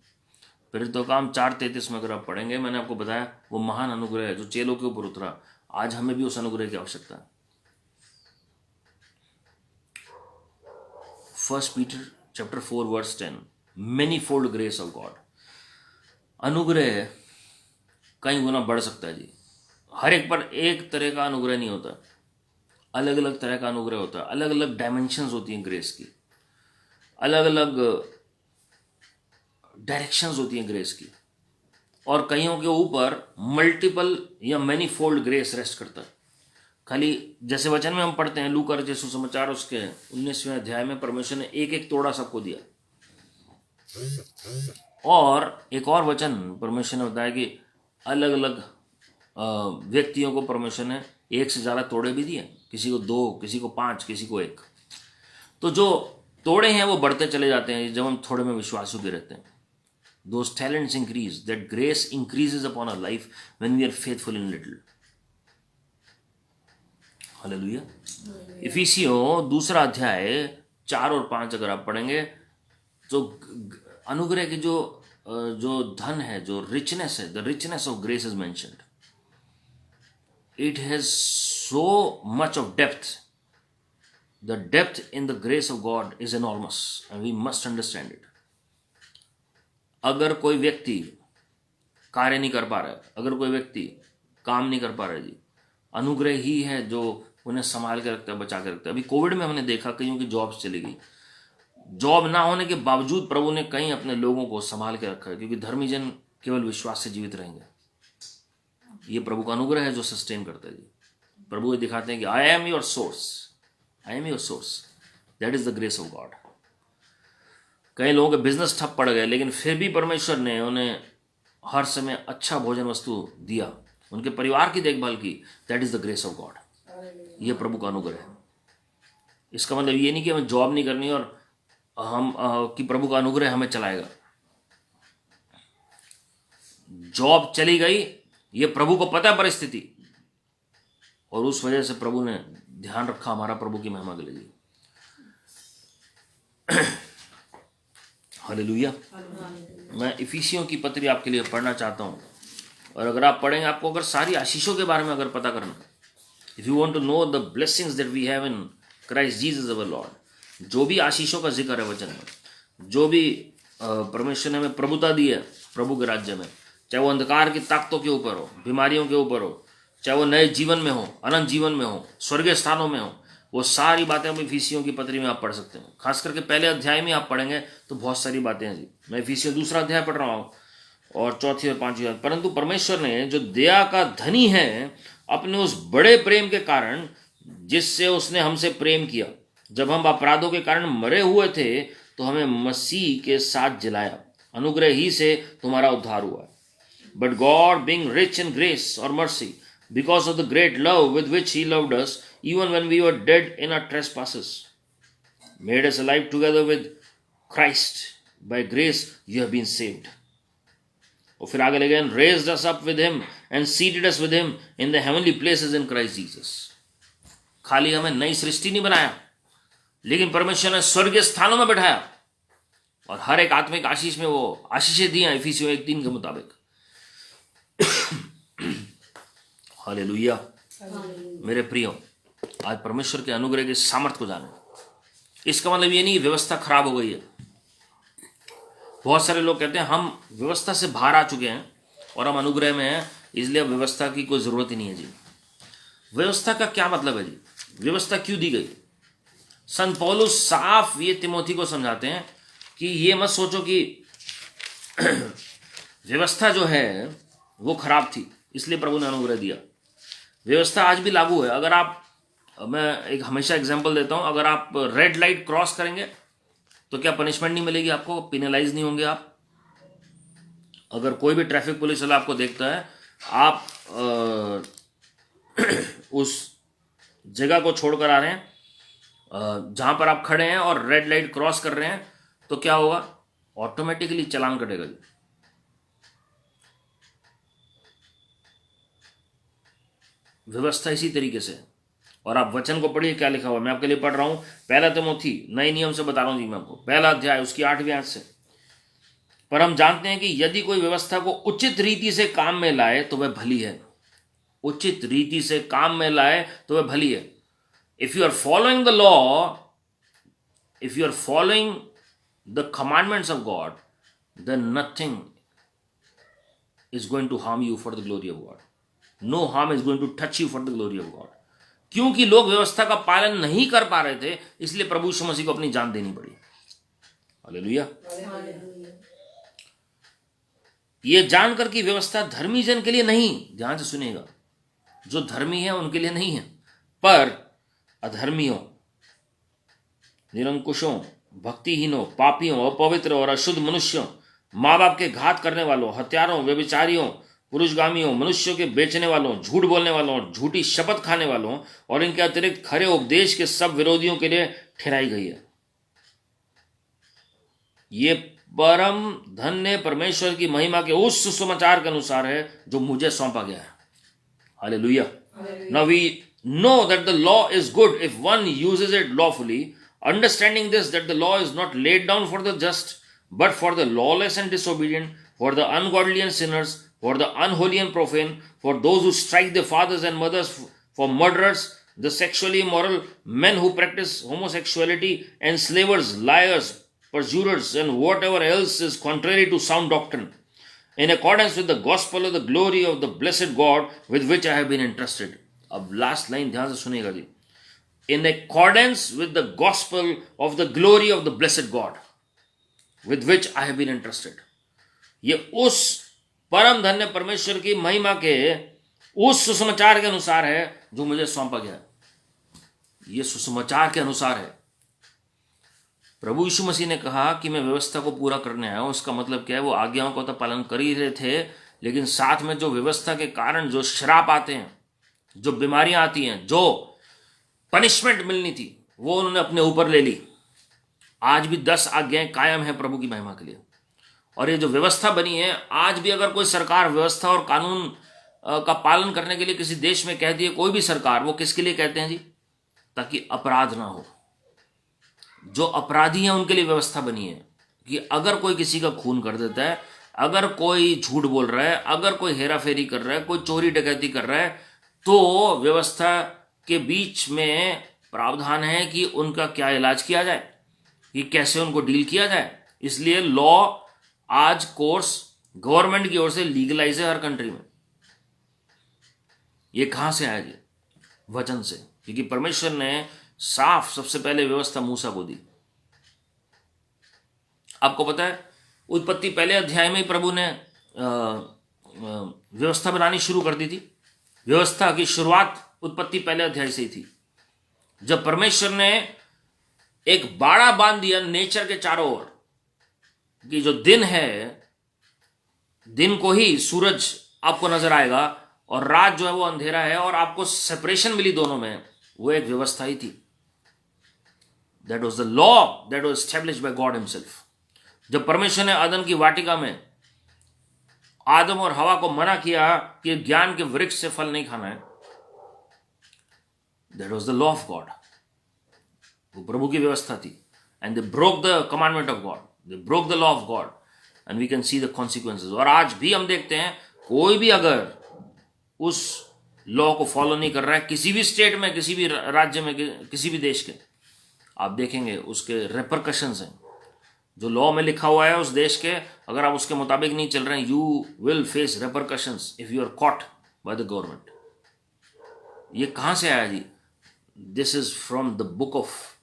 फिर तो काम 4:33 में अगर आप पढ़ेंगे, मैंने आपको बताया वो महान अनुग्रह है जो चेलों के ऊपर उतरा। आज हमें भी उस अनुग्रह की आवश्यकता है। 1 Peter chapter 4 verse 10, manifold grace of God. अनुग्रह कई गुना बढ़ सकता है जी। हर एक पर एक तरह का अनुग्रह नहीं होता, अलग अलग तरह का अनुग्रह होता है, अलग अलग डायमेंशंस होती हैं ग्रेस की, अलग अलग डायरेक्शंस होती हैं ग्रेस की, और कईयों के ऊपर मल्टीपल या मैनीफोल्ड ग्रेस रेस्ट करता है। खाली जैसे वचन में हम पढ़ते हैं लूका रचित सुसमाचार उसके 19वें अध्याय में, परमेश्वर ने एक एक तोड़ा सबको दिया। और एक और वचन परमेश्वर ने बताया कि अलग अलग व्यक्तियों को परमेश्वर ने एक से ज़्यादा तोड़े भी दिए, किसी को 2, किसी को 5, किसी को 1। तो जो तोड़े हैं वो बढ़ते चले जाते हैं जब हम थोड़े में विश्वासू भी रहते हैं। Those talents increase, that grace increases upon our life when we are faithful in little. Hallelujah. इफिसियों 2 अध्याय 4 और 5 अगर आप पढ़ेंगे, जो अनुग्रह की जो धन है, जो रिचनेस है, the richness of grace is mentioned. It has so much of depth. The depth in the grace of God is enormous and we must understand it. अगर कोई व्यक्ति कार्य नहीं कर पा रहा है, अगर कोई व्यक्ति काम नहीं कर पा रहा है जी, अनुग्रह ही है जो उन्हें संभाल के रखता है, बचा के रखता है। अभी कोविड में हमने देखा कईयों की जॉब्स चली गई, जॉब ना होने के बावजूद प्रभु ने कई अपने लोगों को संभाल के रखा है, क्योंकि धर्मी जन केवल विश्वास से जीवित रहेंगे। ये प्रभु का अनुग्रह है जो सस्टेन करता है जी। प्रभु ये दिखाते हैं कि I am your source, I am your source. That is the grace of God. कई लोगों के बिजनेस ठप पड़ गए, लेकिन फिर भी परमेश्वर ने उन्हें हर समय अच्छा भोजन वस्तु दिया, उनके परिवार की देखभाल की। That is the grace of God. ये प्रभु का अनुग्रह है। इसका मतलब ये नहीं कि हमें जॉब नहीं करनी और हम कि प्रभु का अनुग्रह हमें चलाएगा। जॉब चली गई, ये प्रभु को पता है परिस्थिति, और उस वजह से प्रभु ने ध्यान रखा हमारा, प्रभु की महिमा के लिए। हालेलुया। मैं इफिसियों की पत्री आपके लिए पढ़ना चाहता हूं, और अगर आप पढ़ेंगे, आपको अगर सारी आशीषों के बारे में अगर पता करना, if you want to know the blessings that we have in Christ Jesus our Lord, जो भी आशीषों का जिक्र है वचन में, जो भी परमेश्वर ने हमें प्रभुता दी है प्रभु के राज्य में, चाहे वो अंधकार की ताकतों के ऊपर हो, बीमारियों के ऊपर हो, चाहे वो नए जीवन में हो, अनंत जीवन में हो, स्वर्गीय स्थानों में हो, वो सारी बातें हम इफिसियों की पत्री में आप पढ़ सकते हैं। खास करके पहले अध्याय में आप पढ़ेंगे तो बहुत सारी बातें हैं जी। मैं इफिसियों दूसरा अध्याय पढ़ रहा हूँ, और चौथी और पांचवी बात, परंतु परमेश्वर ने जो दया का धनी है, अपने उस बड़े प्रेम के कारण जिससे उसने हमसे प्रेम किया, जब हम अपराधों के कारण मरे हुए थे तो हमें मसीह के साथ जिलाया, अनुग्रह ही से तुम्हारा उद्धार हुआ। But God being rich in grace और mercy, because of the great love with which he loved us, even when we were dead in our trespasses, made us alive together with Christ. By grace you have been saved. और फिर आगे लगे, raised us up with him and seated us with him in the heavenly places in Christ Jesus. खाली हमें नई सृष्टि नहीं बनाया, लेकिन परमेश्वर ने स्वर्गीय स्थानों में बैठाया, और हर एक आत्मिक आशीष में वो आशीषें दी हैं इफिसियों 1:3 के मुताबिक। हालेलुया। मेरे प्रियो, आज परमेश्वर के अनुग्रह के सामर्थ्य को जाने। इसका मतलब ये नहीं व्यवस्था खराब हो गई है। बहुत सारे लोग कहते हैं हम व्यवस्था से बाहर आ चुके हैं और हम अनुग्रह में हैं, इसलिए व्यवस्था की कोई जरूरत ही नहीं है जी। व्यवस्था का क्या मतलब है जी? व्यवस्था क्यों दी गई? संत पौलुस साफ ये तिमोथी को समझाते हैं कि ये मत सोचो कि व्यवस्था जो है वो खराब थी इसलिए प्रभु ने अनुग्रह दिया। व्यवस्था आज भी लागू है। अगर आप, मैं एक हमेशा एग्जांपल देता हूं, अगर आप रेड लाइट क्रॉस करेंगे तो क्या पनिशमेंट नहीं मिलेगी आपको? पिनलाइज नहीं होंगे आप? अगर कोई भी ट्रैफिक पुलिस वाला आपको देखता है, आप उस जगह को छोड़कर आ रहे हैं जहां पर आप खड़े हैं और रेड लाइट क्रॉस कर रहे हैं, तो क्या होगा? ऑटोमेटिकली चालान कटेगा जी। व्यवस्था इसी तरीके से। और आप वचन को पढ़िए, क्या लिखा हुआ, मैं आपके लिए पढ़ रहा हूं, पहला तिमोथी, नए नियम से बता रहा हूं जी मैं आपको, पहला अध्याय उसकी 8वीं आयत से। पर हम जानते हैं कि यदि कोई व्यवस्था को उचित रीति से काम में लाए तो वह भली है। उचित रीति से काम में लाए तो वह भली है। If you are following the law, if you are following the commandments of God, then nothing is going to harm you for the glory of God. No harm is going to touch you for the glory of God. क्योंकि लोग व्यवस्था का पालन नहीं कर पा रहे थे, इसलिए प्रभु यीशु मसीह को अपनी जान देनी पड़ी। हालेलुया। ये जानकर कि व्यवस्था धर्मी जन के लिए नहीं, ध्यान से सुनिएगा, जो धर्मी है उनके लिए नहीं है, पर अधर्मियों, निरंकुशों, भक्तिहीनों, पापियों, अपवित्र और अशुद्ध मनुष्यों, माँ बाप के घात करने वालों, हत्यारों, व्यभिचारियों, पुरुषगामियों, मनुष्यों के बेचने वालों, झूठ बोलने वालों, झूठी शपथ खाने वालों और इनके अतिरिक्त खरे उपदेश के सब विरोधियों के लिए ठहराई गई है। ये परम धन्य परमेश्वर की महिमा के उस सुसमाचार के अनुसार है जो मुझे सौंपा गया है। Hallelujah. Now we know that the law is good if one uses it lawfully, understanding this, that the law is not laid down for the just, but for the lawless and disobedient, for the ungodly and sinners, for the unholy and profane, for those who strike their fathers and mothers, for murderers, the sexually immoral, men who practice homosexuality, enslavers, liars, perjurers, and whatever else is contrary to sound doctrine, in accordance with the gospel of the glory of the blessed God with which I have been entrusted. अब last line ध्यान से सुनिएगा जी। In accordance with the gospel of the glory of the blessed God with which I have been entrusted. ये उस परम धन्य परमेश्वर की महिमा के उस सुसमाचार के अनुसार है जो मुझे सौंपा गया। ये सुसमाचार के अनुसार है। प्रभु यीशु मसीह ने कहा कि मैं व्यवस्था को पूरा करने आया हूं। उसका मतलब क्या है? वो आज्ञाओं का तो पालन कर ही रहे थे, लेकिन साथ में जो व्यवस्था के कारण जो श्राप आते हैं, जो बीमारियां आती हैं, जो पनिशमेंट मिलनी थी, वो उन्होंने अपने ऊपर ले ली। आज भी 10 आज्ञाएं कायम है प्रभु की महिमा के लिए। और ये जो व्यवस्था बनी है, आज भी अगर कोई सरकार व्यवस्था और कानून का पालन करने के लिए किसी देश में कहती है, कोई भी सरकार, वो किसके लिए कहते हैं जी? ताकि अपराध ना हो। जो अपराधी हैं उनके लिए व्यवस्था बनी है कि अगर कोई किसी का खून कर देता है, अगर कोई झूठ बोल रहा है, अगर कोई हेरा फेरी कर रहा है, कोई चोरी डकैती कर रहा है, तो व्यवस्था के बीच में प्रावधान है कि उनका क्या इलाज किया जाए, कि कैसे उनको डील किया जाए। इसलिए लॉ आज कोर्स गवर्नमेंट की ओर से लीगलाइज है हर कंट्री में। ये कहां से आया जी? वचन से। क्योंकि परमेश्वर ने साफ सबसे पहले व्यवस्था मूसा को दी। आपको पता है, उत्पत्ति पहले अध्याय में ही प्रभु ने व्यवस्था बनानी शुरू कर दी थी। व्यवस्था की शुरुआत उत्पत्ति पहले अध्याय से ही थी, जब परमेश्वर ने एक बाड़ा बांध दिया नेचर के चारों ओर कि जो दिन है, दिन को ही सूरज आपको नजर आएगा और रात जो है वो अंधेरा है, और आपको सेपरेशन मिली दोनों में। वो एक व्यवस्था ही थी। That was the law that was established bye God himself. जब परमेश्वर ने आदम की वाटिका में आदम और हवा को मना किया कि ज्ञान के वृक्ष से फल नहीं खाना है, that was the law of God. वो प्रभु की व्यवस्था थी। And they broke the commandment of God, they broke the law of God, and we can see the consequences. और आज भी हम देखते हैं, कोई भी अगर उस लॉ को फॉलो नहीं कर रहा है, किसी भी स्टेट में, किसी भी राज्य में, किसी भी देश के, आप देखेंगे उसके रेपरकशंस हैं। जो लॉ में लिखा हुआ है उस देश के, अगर आप उसके मुताबिक नहीं चल रहे हैं, you will face repercussions if you are caught by the government. ये कहां से आया जी? This is from the book of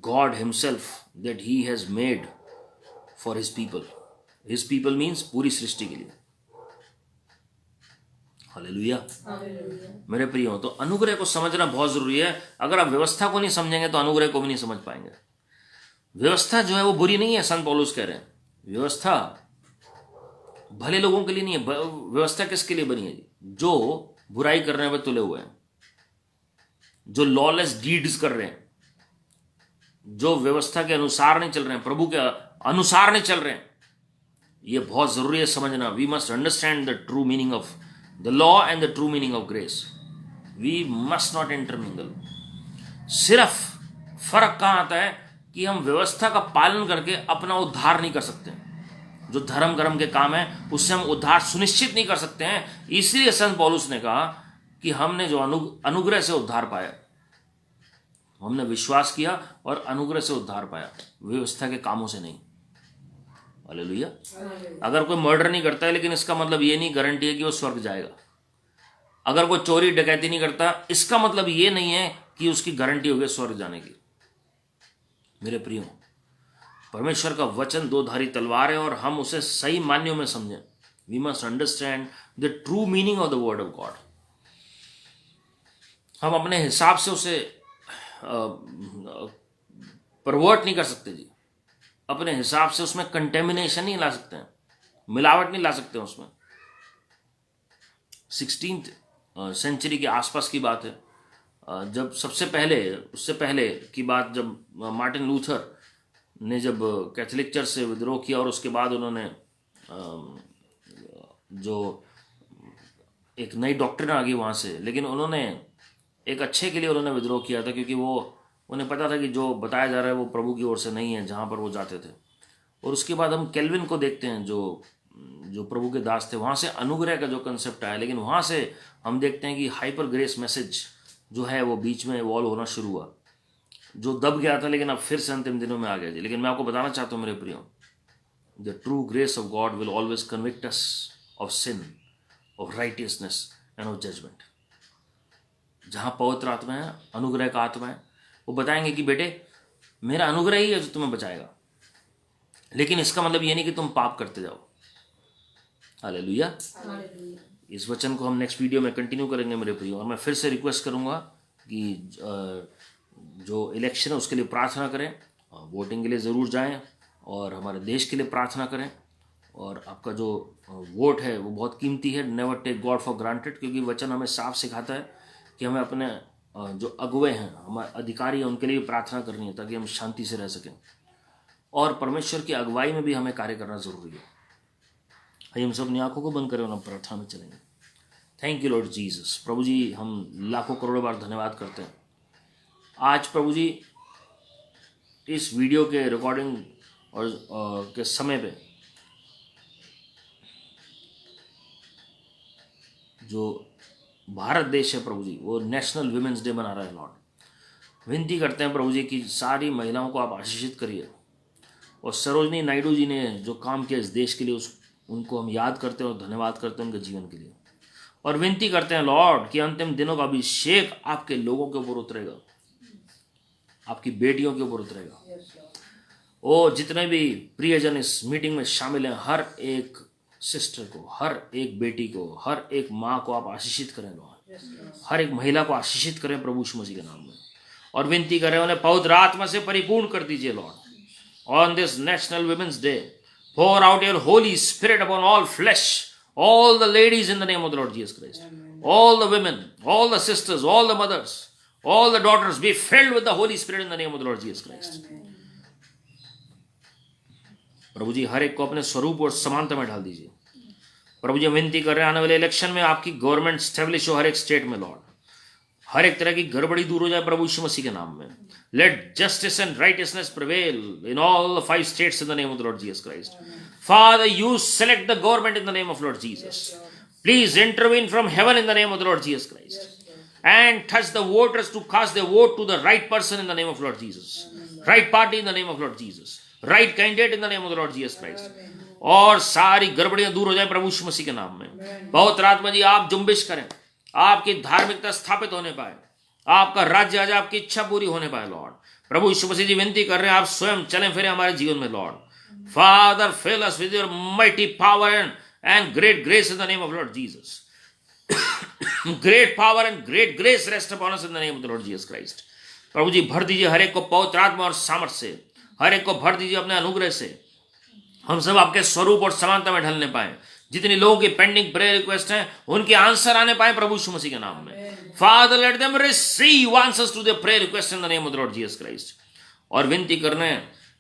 God himself that he has made for his people. His people means पूरी सृष्टि के लिए। हालेलुया। मेरे प्रियो, तो अनुग्रह को समझना बहुत जरूरी है। अगर आप व्यवस्था को नहीं समझेंगे तो अनुग्रह को भी नहीं समझ पाएंगे। व्यवस्था जो है वो बुरी नहीं है, संत पौलुस कह रहे हैं। व्यवस्था भले लोगों के लिए नहीं है। व्यवस्था किसके लिए बनी है जी? जो बुराई करने में तुले हुए हैं, जो लॉलेस डीड्स कर रहे हैं, जो व्यवस्था के अनुसार नहीं चल रहे हैं, प्रभु के अनुसार नहीं चल रहे हैं। ये बहुत जरूरी है समझना। We must understand the true meaning of the law and the true meaning of grace. We must not intermingle. सिर्फ फर्क कहां आता है कि हम व्यवस्था का पालन करके अपना उद्धार नहीं कर सकते। जो धर्म कर्म के काम है उससे हम उद्धार सुनिश्चित नहीं कर सकते हैं। इसलिए संत पौलुस ने कहा कि हमने जो अनुग्रह से उद्धार पाया, हमने विश्वास किया और अनुग्रह से उद्धार पाया, व्यवस्था के कामों से नहीं। हालेलुया। अगर कोई मर्डर नहीं करता है, लेकिन इसका मतलब ये नहीं गारंटी है कि वो स्वर्ग जाएगा। अगर कोई चोरी डकैती नहीं करता, इसका मतलब ये नहीं है कि उसकी गारंटी होगी स्वर्ग जाने की। मेरे प्रियो, परमेश्वर का वचन दो धारी तलवार है और हम उसे सही मान्यों में समझें। We must understand the true meaning of the word of God. हम अपने हिसाब से उसे परवर्ट नहीं कर सकते जी। अपने हिसाब से उसमें कंटेमिनेशन नहीं ला सकते हैं, मिलावट नहीं ला सकते उसमें। 16th सेंचुरी के आसपास की बात है, जब उससे पहले की बात, जब मार्टिन लूथर ने जब कैथोलिक चर्च से विद्रोह किया और उसके बाद उन्होंने जो एक नई डॉक्ट्रिन आ गई वहाँ से, लेकिन उन्होंने एक अच्छे के लिए उन्होंने विद्रोह किया था, क्योंकि उन्हें पता था कि जो बताया जा रहा है वो प्रभु की ओर से नहीं है जहाँ पर वो जाते थे। और उसके बाद हम कैल्विन को देखते हैं, जो प्रभु के दास थे। वहाँ से अनुग्रह का जो कंसेप्ट आया, लेकिन वहाँ से हम देखते हैं कि हाइपर ग्रेस मैसेज जो है वो बीच में इवॉल्व होना शुरू हुआ, जो दब गया था लेकिन अब फिर से अंतिम दिनों में आ गया जी। लेकिन मैं आपको बताना चाहता हूँ मेरे प्रियो, the true grace of God will always convict us of sin, of righteousness and of judgement. जहाँ पवित्र आत्मा है, अनुग्रह का आत्मा है, वो बताएंगे कि बेटे मेरा अनुग्रह ही है जो तुम्हें बचाएगा, लेकिन इसका मतलब ये नहीं कि तुम पाप करते जाओ। हालेलुया। इस वचन को हम नेक्स्ट वीडियो में कंटिन्यू करेंगे मेरे प्रियो। और मैं फिर से रिक्वेस्ट करूंगा कि जो इलेक्शन है उसके लिए प्रार्थना करें, वोटिंग के लिए ज़रूर जाएं और हमारे देश के लिए प्रार्थना करें। और आपका जो वोट है वो बहुत कीमती है। Never take God for granted, क्योंकि वचन हमें साफ सिखाता है कि हमें अपने जो अगुवे हैं, हमारे अधिकारी हैं, उनके लिए प्रार्थना करनी है ताकि हम शांति से रह सकें। और परमेश्वर की अगुवाई में भी हमें कार्य करना ज़रूरी है। आइए हम सब अपनी आंखों को बंद करें और हम प्रार्थना में चलेंगे। Thank you Lord Jesus. प्रभु जी, हम लाखों करोड़ों बार धन्यवाद करते हैं आज प्रभु जी इस वीडियो के रिकॉर्डिंग और के समय पे जो भारत देश है प्रभु जी, वो नेशनल विमेंस डे मना रहा है लॉर्ड। विनती करते हैं प्रभु जी कि सारी महिलाओं को आप आशीषित करिए। और सरोजनी नायडू जी ने जो काम किया इस देश के लिए, उनको हम याद करते हैं और धन्यवाद करते हैं उनके जीवन के लिए। और विनती करते हैं लॉर्ड कि अंतिम दिनों का अभिषेक आपके लोगों के ऊपर उतरेगा, आपकी बेटियों के ऊपर उतरेगा। ओ जितने भी प्रियजन इस मीटिंग में शामिल हैं, हर एक सिस्टर को, हर एक बेटी को, हर एक माँ को आप आशीषित करें लॉर्ड। हर एक महिला को आशीषित करें प्रभु यीशु मसीह के नाम में। और विनती करें उन्हें पवित्र आत्मा से परिपूर्ण कर दीजिए Lord. On this national women's day, pour out your Holy Spirit upon all flesh, all the ladies in the name of the Lord Jesus Christ. All the women, all the sisters, all the mothers, all the daughters be filled with the Holy Spirit in the name of the Lord Jesus Christ. प्रभु जी हर एक को अपने स्वरूप और समानता में ढाल दीजिए। प्रभु जी विनती कर रहे हैं आने वाले इलेक्शन में आपकी गवर्नमेंट स्टेब्लिश हो हर एक स्टेट में लॉर्ड। हर एक तरह की गड़बड़ी दूर हो जाए प्रभु यीशु मसीह के नाम में। Let justice and righteousness prevail in all the 5 states in the name of the Lord Jesus Christ. Father, you select the government in the name of Lord Jesus. Please intervene from heaven in the name of the Lord Jesus Christ. And touch the voters to cast their vote to the right person in the name of Lord Jesus. Right party in the name of Lord Jesus. Right candidate in the name of the Lord Jesus Christ. और सारी गड़बड़ियां दूर हो जाए प्रभु यीशु मसीह के नाम में। बहुत आत्मा जी आप जुम्बिश करें, आपकी धार्मिकता स्थापित होने पाए, आपका राज्य आज आपकी इच्छा पूरी होने पाए लॉर्ड। प्रभु यीशु मसीह जी विनती कर रहे हैं आप स्वयं चलें फिरें हमारे जीवन में Lord. Father fill us with your mighty power and great grace in the name of Lord Jesus. Great power and great grace rest upon us in the name of the Lord Jesus Christ. प्रभु जी भर दीजिए हर एक को पवित्र आत्मा और सामर्थ से, हर एक को भर दीजिए अपने अनुग्रह से। हम सब आपके स्वरूप और समानता में ढलने पाए। जितनी लोगों की पेंडिंग प्रेयर रिक्वेस्ट हैं उनके आंसर आने पाए प्रभु यीशु मसीह के नाम में। Father let them receive answers to their prayer request in the name of the Lord Jesus Christ. और विनती करने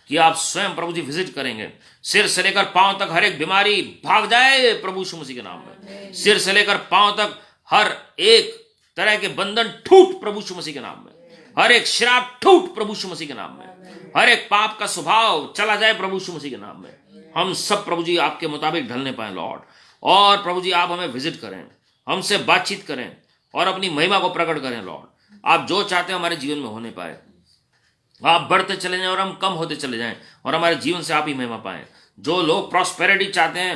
कि आप स्वयं प्रभु जी विजिट करेंगे। सिर से लेकर पांव तक हर एक बीमारी भाग जाए प्रभु यीशु मसीह के नाम में। सिर से लेकर पांव तक हर एक तरह के बंधन टूट प्रभु यीशु मसीह के नाम में। हर एक श्राप टूट प्रभु यीशु मसीह के नाम में। हर एक पाप का स्वभाव चला जाए प्रभु यीशु मसीह के नाम में। हम सब प्रभु जी आपके मुताबिक ढलने पाए लॉर्ड। और प्रभु जी आप हमें विजिट करें, हमसे बातचीत करें और अपनी महिमा को प्रकट करें लॉर्ड। आप जो चाहते हैं हमारे जीवन में होने पाए। आप बढ़ते चले जाएं और हम कम होते चले जाएं और हमारे जीवन से आप ही महिमा पाएं। जो लोग प्रॉस्पेरिटी चाहते हैं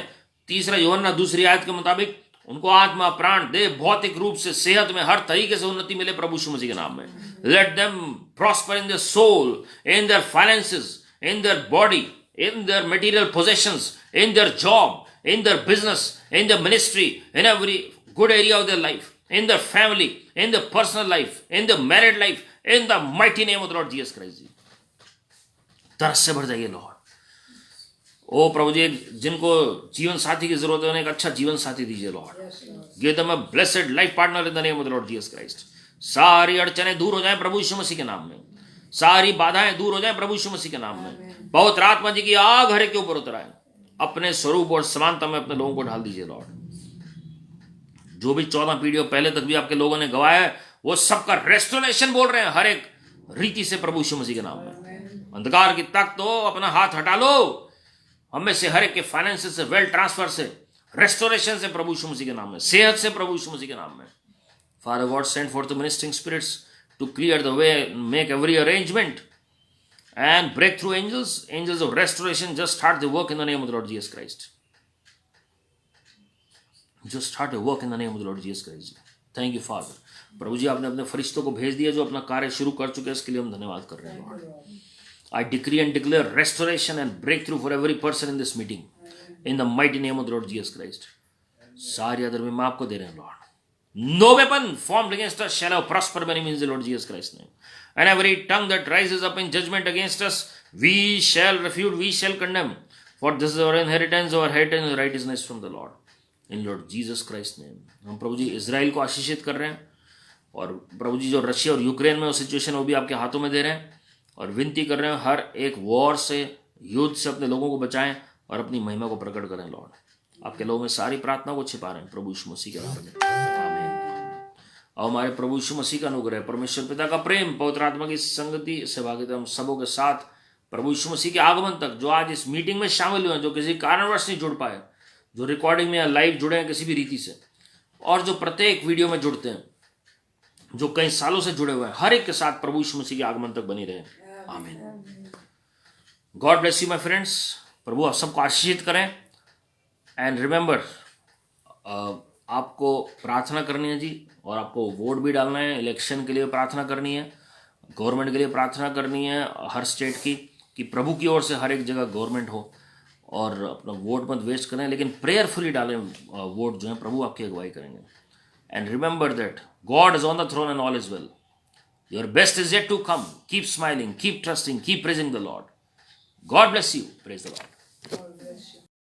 3 यूहन्ना 2 आयत के मुताबिक, उनको आत्मा प्राण देह भौतिक रूप से सेहत में हर तरीके से उन्नति मिले प्रभु यीशु मसीह के नाम में। Let them prosper in their soul, in their finances, in their body, in their material possessions, in their job, in their business, in their ministry, in every good area of their life, in their family, in their personal life, in their married life, in the mighty name of the Lord Jesus Christ. तरस से भर जाइए Lord. ओ प्रभु जी जिनको जीवन साथी की जरूरत है उन्हें एक अच्छा जीवन साथी दीजिए Lord. Give them a blessed life partner in the name of the Lord Jesus Christ. सारी अड़चनें दूर हो जाएं प्रभु यीशु मसीह के नाम में। सारी बाधाएं दूर हो जाएं प्रभु यीशु मसीह के नाम में। बहुत आत्मा जी की आग हर एक के ऊपर उतर आए। अपने स्वरूप और समानता में अपने लोगों को ढाल दीजिए लॉर्ड। जो भी 14 पीढ़ियों पहले तक भी आपके लोगों ने गवाया है वो सबका रेस्टोरेशन बोल रहे हैं हर एक रीति से प्रभु यीशु मसीह के नाम में। अंधकार की ताकत तो अपना हाथ हटा लो हमें से, हर एक के फाइनेंस से, वेल्थ ट्रांसफर से, रेस्टोरेशन से प्रभु यीशु मसीह के नाम में, सेहत से प्रभु यीशु मसीह के नाम में। Father God send for the ministering spirits to clear the way, make every arrangement and break through angels of restoration. Just start the work in the name of the Lord Jesus Christ. Just start the work in the name of the Lord Jesus Christ. Thank you Father. प्रभु जी आपने अपने फरिश्तों को भेज दिया जो अपना कार्य शुरू कर चुके हैं, इसके लिए हम धन्यवाद कर रहे हैं Lord. I decree and declare restoration and breakthrough for every person in this meeting in the mighty name of the Lord Jesus Christ. सारी आदर में आपको दे रहे हैं Lord. No weapon formed against us shall have prosper by any means, the Lord Jesus Christ's name. And every tongue that rises up in judgment against us, we shall refute, we shall condemn. For this is our inheritance, our heritage, and righteousness from the Lord. In Lord Jesus Christ's name. हम प्रभु जी Israel को आशीषित कर रहे हैं, और प्रभु जी जो Russia और Ukraine में वो सिचुएशन वो भी आपके हाथों में दे रहे हैं, और विनती कर रहे हैं हर एक वॉर से, युद्ध से अपने लोगों को बचाएं और अपनी महिमा को प्रकट करें। लॉर्ड, आपके लोगों में सारी प्रार्थना को छिपा रहे हैं प्रभु यीशु मसीह के नाम में, आमीन। और हमारे प्रभु यीशु मसीह का अनुग्रह, परमेश्वर पिता का प्रेम, पवित्र आत्मा की संगति से भागीदार हम सबों के साथ प्रभु यीशु मसीह के आगमन तक, जो आज इस मीटिंग में शामिल हुए हैं, जो किसी कारणवश नहीं जुड़ पाए, जो रिकॉर्डिंग में या लाइव जुड़े हैं किसी भी रीति से, और जो प्रत्येक वीडियो में जुड़ते हैं, जो कई सालों से जुड़े हुए हैं, हर एक के साथ प्रभु यीशु मसीह के आगमन तक बनी रहे, आमीन। God bless you my friends. प्रभु आप सबको आशीषित करें। एंड रिमेंबर, आपको प्रार्थना करनी है जी, और आपको वोट भी डालना है, इलेक्शन के लिए प्रार्थना करनी है, गवर्नमेंट के लिए प्रार्थना करनी है हर स्टेट की, कि प्रभु की ओर से हर एक जगह गवर्नमेंट हो, और अपना वोट मत वेस्ट करें, लेकिन प्रेयरफुली डालें वोट, जो है प्रभु आपकी अगुवाई करेंगे। And remember that God is on the throne and all is well. Your best is yet to come. Keep smiling, keep trusting, keep praising the Lord. God bless you. Praise the Lord.